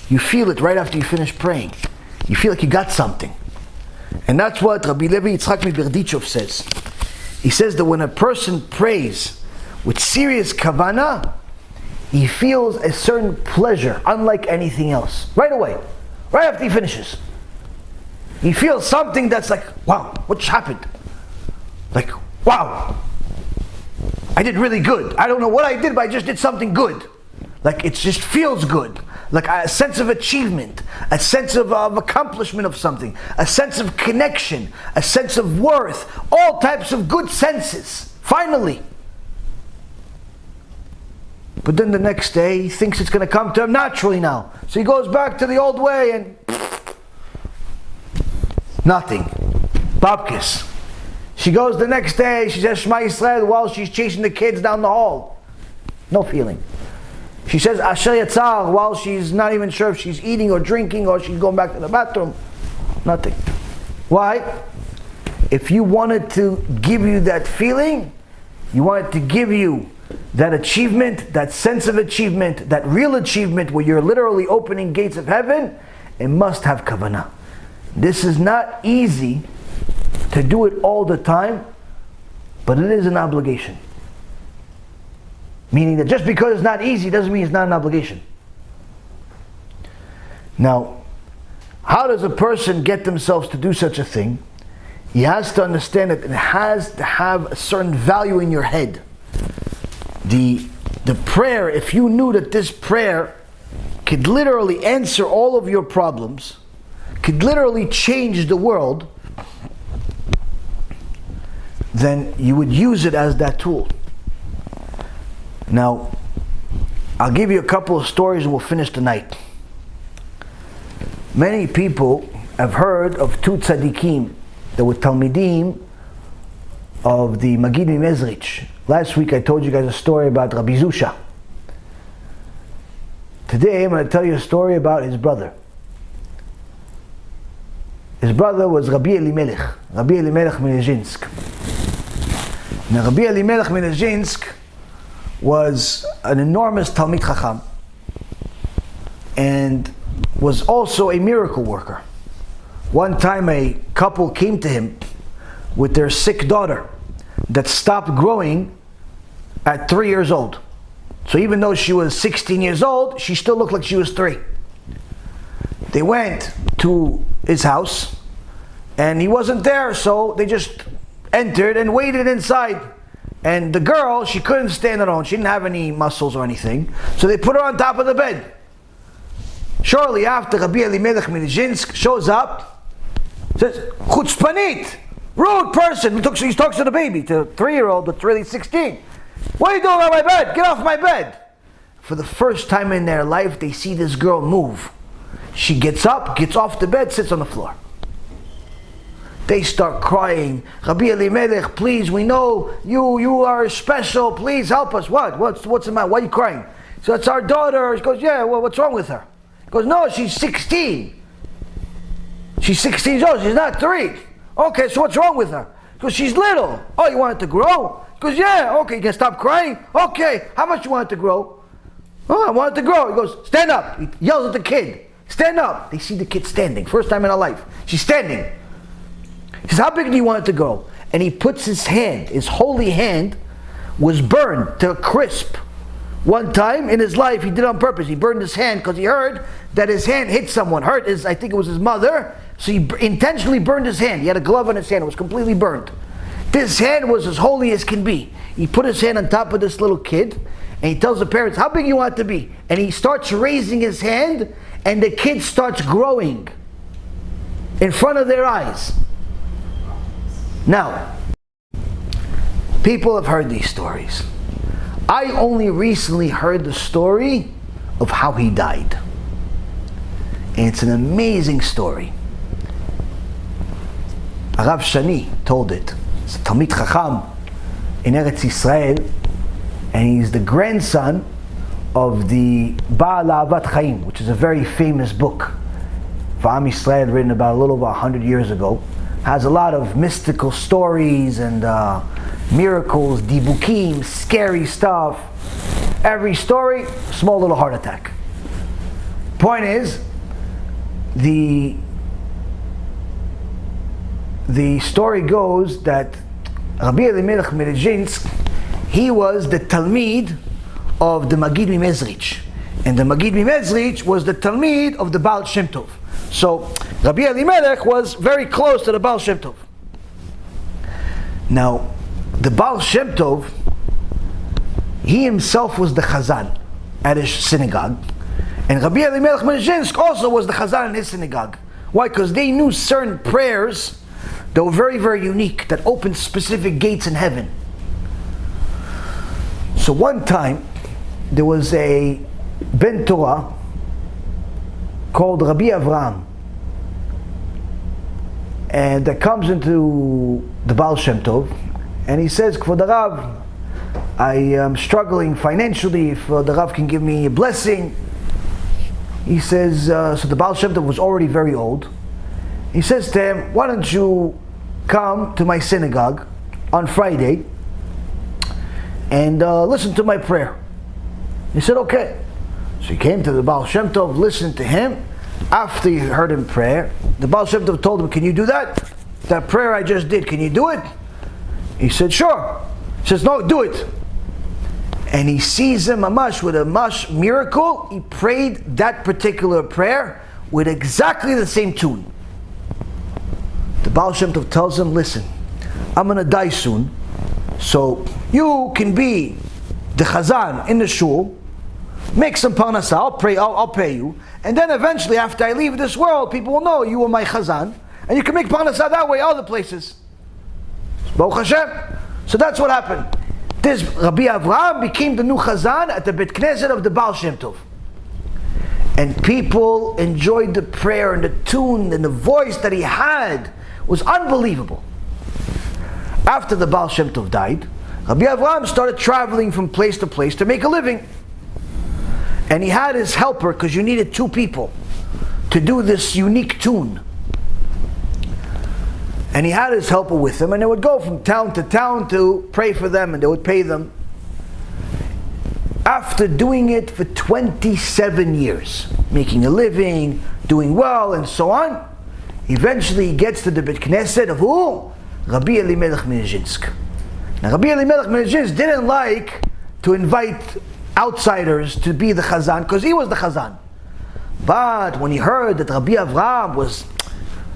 You feel it right after you finish praying. You feel like you got something. And that's what Rabbi Levi Yitzchak Miberdichov says. He says that when a person prays with serious kavanah, he feels a certain pleasure, unlike anything else. Right away. Right after he finishes. He feels something that's like, wow, what just happened? Like, wow, I did really good. I don't know what I did, but I just did something good. Like, it just feels good. Like a sense of achievement, a sense of accomplishment of something, a sense of connection, a sense of worth, all types of good senses, finally. But then the next day, he thinks it's going to come to him naturally now. So he goes back to the old way and nothing. Babkis. She goes the next day, she says Shema Yisrael while she's chasing the kids down the hall. No feeling. She says Asher Yatzar while she's not even sure if she's eating or drinking or she's going back to the bathroom. Nothing. Why? If you wanted to give you that feeling, you wanted to give you that achievement, that sense of achievement, that real achievement where you're literally opening gates of heaven, it must have kavanah. This is not easy to do it all the time, but it is an obligation. Meaning that just because it's not easy doesn't mean it's not an obligation. Now, how does a person get themselves to do such a thing? He has to understand that it has to have a certain value in your head. The prayer, if you knew that this prayer could literally answer all of your problems, could literally change the world, then you would use it as that tool. Now, I'll give you a couple of stories and we'll finish the night. Many people have heard of two tzaddikim that were Talmidim of the Magid Mezrich. Last week I told you guys a story about Rabbi Zusha. Today I'm going to tell you a story about his brother. His brother was Rabbi Elimelech Minezhinsk. Now Rabbi Elimelech Minezhinsk was an enormous Talmid Chacham and was also a miracle worker. One time a couple came to him with their sick daughter that stopped growing at 3 years old. So even though she was 16 years old, she still looked like she was 3. They went to his house and he wasn't there, so they just entered and waited inside. And the girl, she couldn't stand alone. She didn't have any muscles or anything. So they put her on top of the bed. Shortly after, Rabbi Elimelech Minezhinsk shows up, says, "Chutzpanit, rude person." He talks to the baby, to a 3-year-old that's really 16. "What are you doing on my bed? Get off my bed." For the first time in their life, they see this girl move. She gets up, gets off the bed, sits on the floor. They start crying. "Rabbi Elimelech, please, we know you are special. Please help us." What's the matter? Why are you crying? So it's our daughter. She goes, "Yeah, well, what's wrong with her?" He goes, "No, she's 16. She's 16 years old. She's not 3. Okay, so what's wrong with her?" He goes, "She's little." "Oh, you want it to grow?" He goes, "Yeah." "Okay, you can stop crying." "Okay, how much you want it to grow?" "Oh, I want it to grow." He goes, "Stand up." He yells at the kid, "Stand up." They see the kid standing. First time in her life. She's standing. He says, "How big do you want it to grow?" And he puts his hand, his holy hand, was burned to a crisp. One time in his life, he did it on purpose. He burned his hand because he heard that his hand hit someone. I think it was his mother. So he intentionally burned his hand. He had a glove on his hand. It was completely burned. This hand was as holy as can be. He put his hand on top of this little kid, and he tells the parents, "How big you want it to be?" And he starts raising his hand, and the kid starts growing in front of their eyes. Now, people have heard these stories. I only recently heard the story of how he died. And it's an amazing story. Arav Shani told it. It's a Talmid Chacham in Eretz Yisrael, and he's the grandson of the Baal Ahavat Chaim, which is a very famous book for Am Yisrael, written about a little over 100 years ago. Has a lot of mystical stories and miracles, dibukim, scary stuff. Every story, small little heart attack. Point is, the story goes that Rabbi Elimelech Minezhinsk, he was the Talmid of the Magid Mezrich, and the Magid Mezrich was the Talmid of the Baal Shem Tov. So Rabbi Elimelech was very close to the Baal Shem Tov. Now, the Baal Shem Tov, he himself was the Chazan at his synagogue, and Rabbi Elimelech Minezhinsk also was the Chazan in his synagogue. Why? Because they knew certain prayers that were very, very unique, that opened specific gates in heaven. So one time, there was a Ben Torah called Rabbi Avraham, and that comes into the Baal Shem Tov, and he says, "Kvod Rav, I am struggling financially, if the Rav can give me a blessing." He says, so the Baal Shem Tov was already very old. He says to him, "Why don't you come to my synagogue on Friday and listen to my prayer?" He said, "Okay." So he came to the Baal Shem Tov, listened to him. After he heard him pray, the Baal Shem Tov told him, "Can you do that? That prayer I just did, can you do it?" He said, "Sure." He says, "No, do it." And he sees him with a miracle. He prayed that particular prayer with exactly the same tune. The Baal Shem Tov tells him, "Listen, I'm going to die soon, so you can be the Chazan in the shul, make some parnasa, I'll pay you, and then eventually after I leave this world, people will know you were my Chazan, and you can make parnasa that way other places." Baruch Hashem. So that's what happened. This Rabbi Avraham became the new Chazan at the Bet Knesset of the Baal Shem Tov. And people enjoyed the prayer and the tune and the voice that he had was unbelievable. After the Baal Shem Tov died, Rabbi Avraham started traveling from place to place to make a living. And he had his helper, because you needed two people to do this unique tune. And he had his helper with him, and they would go from town to town to pray for them, and they would pay them. After doing it for 27 years, making a living, doing well, and so on, eventually he gets to the Beit Knesset of who? Rabbi Elimelech Minezhinsk. Now Rabbi Elimelech Minezhinsk didn't like to invite outsiders to be the Chazan, because he was the Chazan. But when he heard that Rabbi Avraham was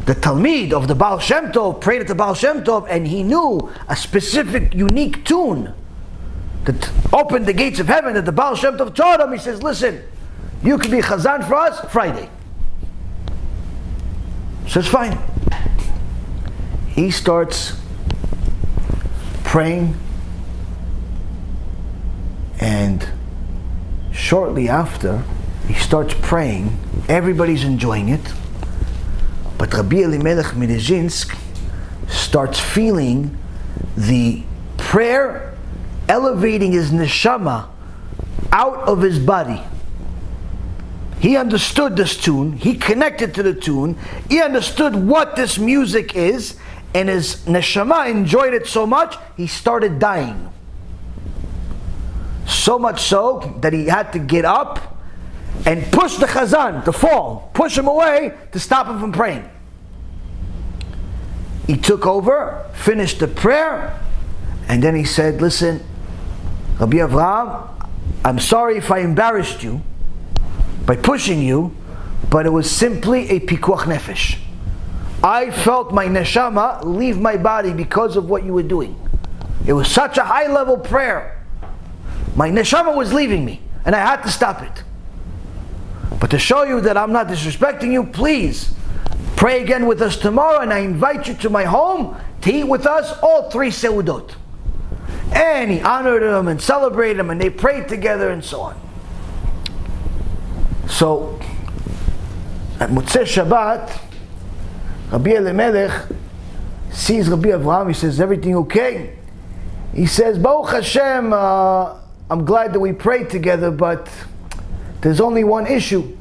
the Talmid of the Baal Shem Tov, prayed at the Baal Shem Tov, and he knew a specific, unique tune that opened the gates of heaven, that the Baal Shem Tov taught him, he says, listen, you can be Chazan for us Friday. So it's fine. He starts praying, and shortly after he starts praying, everybody's enjoying it, but Rabbi Elimelech Minezhinsk starts feeling the prayer elevating his neshama out of his body. He understood this tune, he connected to the tune, he understood what this music is, and his neshama enjoyed it so much, he started dying. So much so that he had to get up and push the Chazan to fall, push him away to stop him from praying. He took over, finished the prayer, and then he said, listen, Rabbi Avraham, I'm sorry if I embarrassed you by pushing you, but it was simply a pikuach nefesh. I felt my neshama leave my body because of what you were doing. It was such a high level prayer. My neshama was leaving me, and I had to stop it. But to show you that I'm not disrespecting you, please pray again with us tomorrow, and I invite you to my home to eat with us all 3 seudot. And he honored him and celebrated him, and they prayed together and so on. So at Motzei Shabbat, Rabbi Elimelech sees Rabbi Avraham. He says, everything okay? He says, Baruch Hashem, I'm glad that we prayed together, but there's only one issue.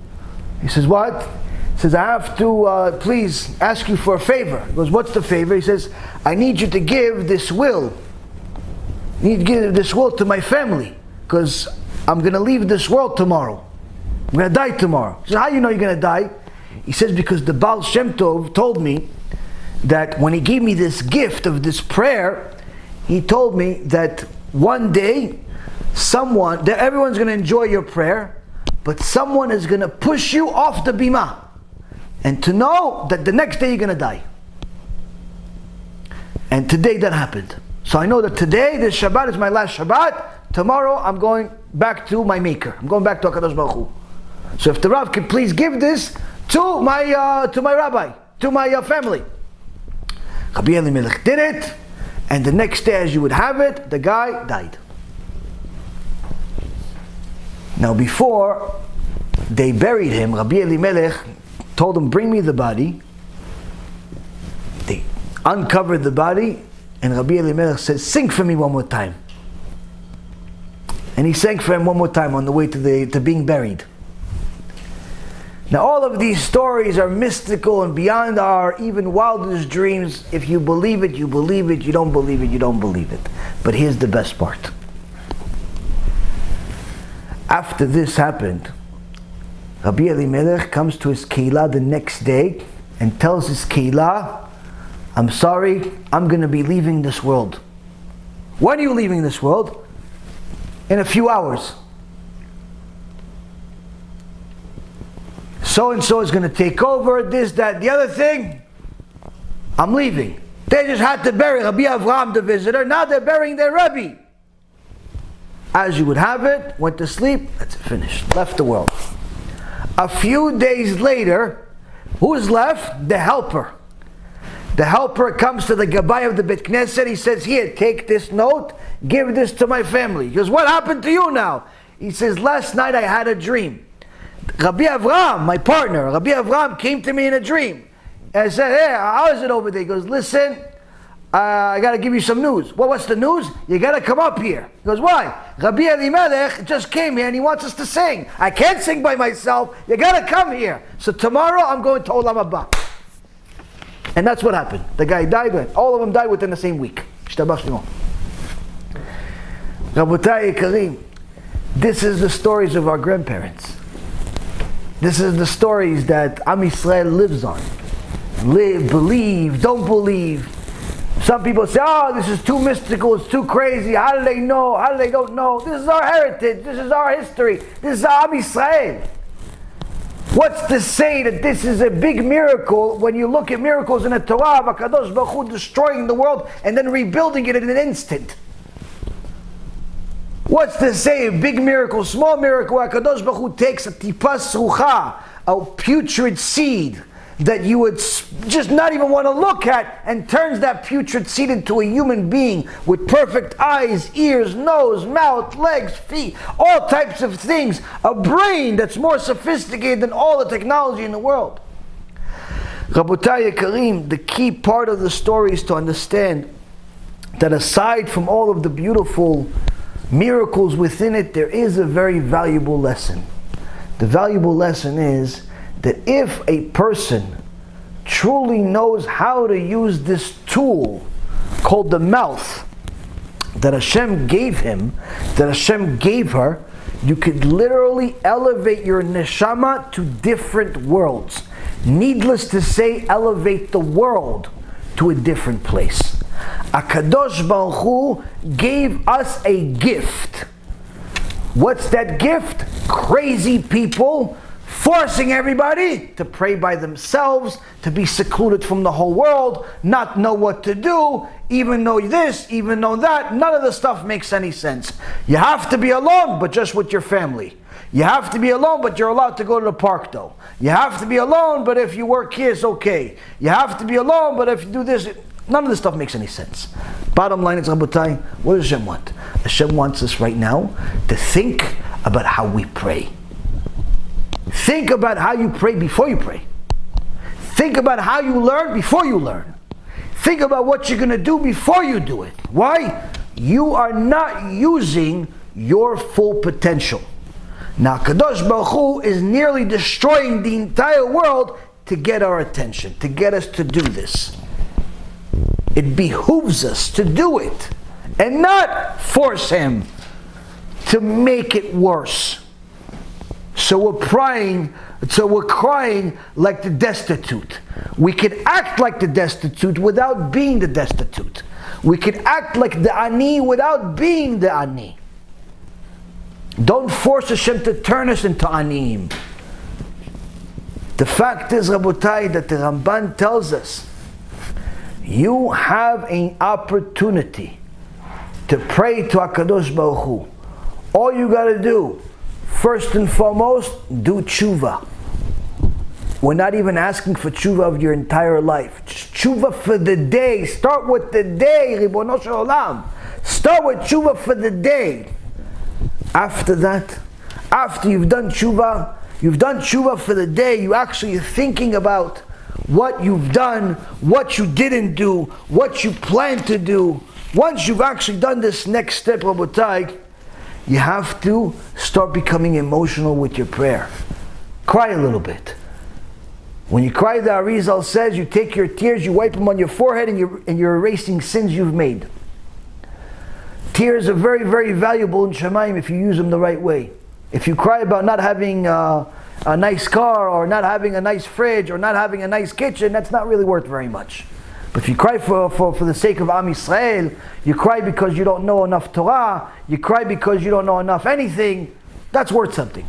He says, what? He says, I have to please ask you for a favor. He goes, what's the favor? He says, I need you to give this will. I need to give this will to my family, because I'm going to leave this world tomorrow. I'm going to die tomorrow. He says, how do you know you're going to die? He says, because the Baal Shem Tov told me that when he gave me this gift of this prayer, he told me that one day everyone's going to enjoy your prayer, but someone is going to push you off the bima, and to know that the next day you're going to die. And today that happened. So I know that today, this Shabbat is my last Shabbat. Tomorrow I'm going back to my Maker. I'm going back to HaKadosh Baruch Hu. So if the Rav could please give this to my rabbi, to my family. Rabbi Elimelech did it, and the next day, as you would have it, the guy died. Now before they buried him, Rabbi Elimelech told him, bring me the body. They uncovered the body, and Rabbi Elimelech says, sing for me one more time. And he sang for him one more time on the way to being buried. Now all of these stories are mystical and beyond our even wildest dreams. If you believe it, you believe it. You don't believe it, you don't believe it. But here's the best part. After this happened, Rabbi Elimelech comes to his keilah the next day and tells his keilah, I'm sorry, I'm going to be leaving this world. When are you leaving this world? In a few hours. So and so is going to take over, this, that, the other thing. I'm leaving. They just had to bury Rabbi Avraham, the visitor. Now they're burying their Rebbe. As you would have it, went to sleep, that's it, finished. Left the world. A few days later, who's left? The helper. The helper comes to the Gabbai of the Beit Knesset. He says, here, take this note, give this to my family. He goes, what happened to you now? He says, last night I had a dream. Rabbi Avraham, my partner, Rabbi Avraham came to me in a dream. And I said, hey, how is it over there? He goes, listen, I got to give you some news. Well, what's the news? You got to come up here. He goes, why? Rabbi Elimelech just came here and he wants us to sing. I can't sing by myself. You got to come here. So tomorrow I'm going to Olam Haba. And that's what happened. The guy died. All of them died within the same week. Rabotai Karim, this is the stories of our grandparents. This is the stories that Am Yisrael lives on. Live, believe, don't believe. Some people say, oh, this is too mystical, it's too crazy. How do they know? How do they don't know? This is our heritage, this is our history, this is Am Yisrael. What's to say that this is a big miracle when you look at miracles in the Torah of HaKadosh Baruch Hu destroying the world and then rebuilding it in an instant? What's to say a big miracle, small miracle, HaKadosh Baruch Hu takes a tipas rucha, a putrid seed that you would just not even want to look at, and turns that putrid seed into a human being with perfect eyes, ears, nose, mouth, legs, feet, all types of things, a brain that's more sophisticated than all the technology in the world. Rabotai Karim, the key part of the story is to understand that aside from all of the beautiful miracles within it, there is a very valuable lesson. The valuable lesson is that if a person truly knows how to use this tool called the mouth that Hashem gave him, that Hashem gave her, you could literally elevate your neshama to different worlds. Needless to say, elevate the world to a different place. HaKadosh Baruch Hu gave us a gift. What's that gift? Crazy people forcing everybody to pray by themselves, to be secluded from the whole world, not know what to do, even know this, even know that. None of the stuff makes any sense. You have to be alone, but just with your family. You have to be alone, but you're allowed to go to the park though. You have to be alone, but if you work here, it's okay. You have to be alone, but if you do this, none of this stuff makes any sense. Bottom line is, Rabotai, what does Hashem want? Hashem wants us right now to think about how we pray. Think about how you pray before you pray. Think about how you learn before you learn. Think about what you're going to do before you do it. Why? You are not using your full potential. Now, Kadosh Baruch Hu is nearly destroying the entire world to get our attention, to get us to do this. It behooves us to do it and not force Him to make it worse. So we're crying like the destitute. We could act like the destitute without being the destitute. We could act like the ani without being the ani. Don't force Hashem to turn us into aniim. The fact is, Rabotai, that the HaRAMBAN tells us, you have an opportunity to pray to HaKadosh Baruch Hu. All you got to do, first and foremost, do tshuva. We're not even asking for tshuva of your entire life. Just tshuva for the day. Start with the day, Ribono Shel Olam. Start with tshuva for the day. After that, after you've done tshuva for the day, you actually are thinking about what you've done, what you didn't do, what you plan to do. Once you've actually done this next step, Rabotai, you have to start becoming emotional with your prayer. Cry a little bit. When you cry, the Arizal says, you take your tears, you wipe them on your forehead, and you're erasing sins you've made. Tears are very, very valuable in Shemaim if you use them the right way. If you cry about not having a nice car, or not having a nice fridge, or not having a nice kitchen, that's not really worth very much. But if you cry for the sake of Am Yisrael, you cry because you don't know enough Torah, you cry because you don't know enough anything, that's worth something.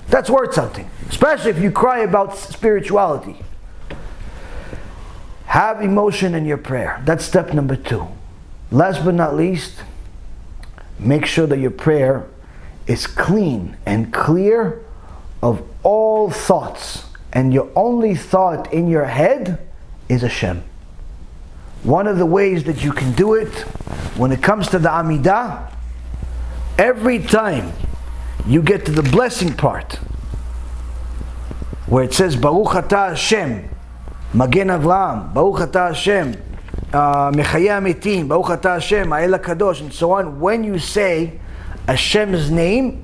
That's worth something. Especially if you cry about spirituality. Have emotion in your prayer. That's step number 2. Last but not least, make sure that your prayer is clean and clear of all thoughts. And your only thought in your head is Hashem. One of the ways that you can do it, when it comes to the Amidah, every time you get to the blessing part, where it says, Baruch Atah Hashem, Magen Avraham, Baruch Atah Hashem, Mechaya Mitim, Baruch Ata Hashem, Ha'el HaKadosh, and so on. When you say Hashem's name,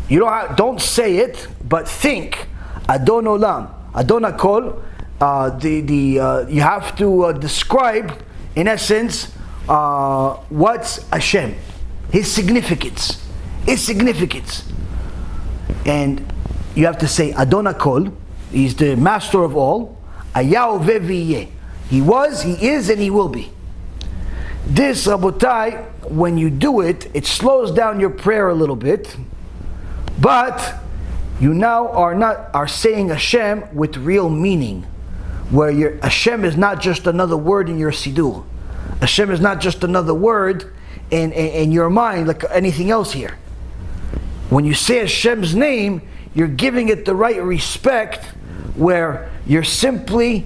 you don't say it, but think Adon Olam, Adon HaKol. You have to describe, in essence, what's Hashem, His significance. And you have to say Adon HaKol, He's the master of all. Ayahu ve'viyeh. He was, He is, and He will be. This, Rabotai, when you do it, it slows down your prayer a little bit, but you now are saying Hashem with real meaning, where Hashem is not just another word in your siddur. Hashem is not just another word in your mind like anything else here. When you say Hashem's name, you're giving it the right respect, where you're simply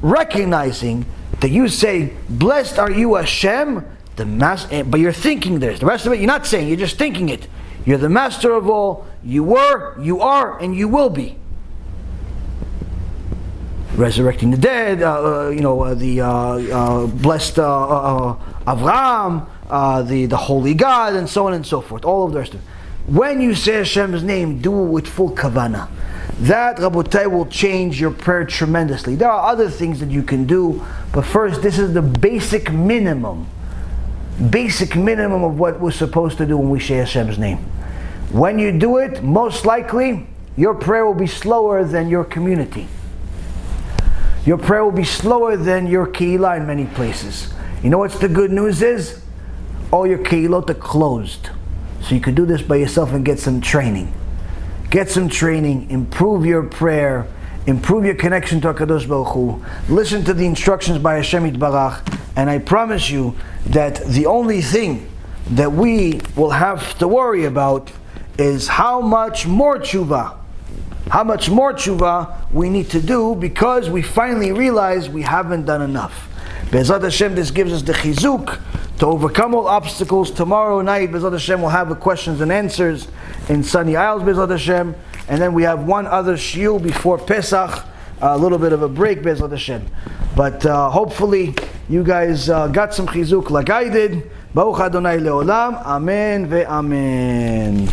recognizing that you say, blessed are you Hashem, the master, but you're thinking this. The rest of it you're not saying, you're just thinking it. You're the master of all, you were, you are, and you will be. Resurrecting the dead, blessed Avraham, the holy God, and so on and so forth. All of the rest of it. When you say Hashem's name, do it with full kavanah. That, Rabotai, will change your prayer tremendously. There are other things that you can do, but first, this is the basic minimum of what we're supposed to do when we say Hashem's name. When you do it, most likely, your prayer will be slower than your community. Your prayer will be slower than your keilah in many places. You know what's the good news is? All your keilot are closed. So you could do this by yourself and get some training. Get some training, improve your prayer, improve your connection to HaKadosh Baruch Hu, listen to the instructions by Hashem Yitbarach, and I promise you that the only thing that we will have to worry about is how much more tshuva we need to do, because we finally realize we haven't done enough. Be'ezrat Hashem, this gives us the chizuk to overcome all obstacles. Tomorrow night, Be'ezrat Hashem, we'll have the questions and answers in Sunny Isles, Be'ezrat Hashem, and then we have one other shiur before Pesach, a little bit of a break, Be'ezrat Hashem. But hopefully you guys got some chizuk like I did. Baruch Adonai Leolam, Amen ve'amen.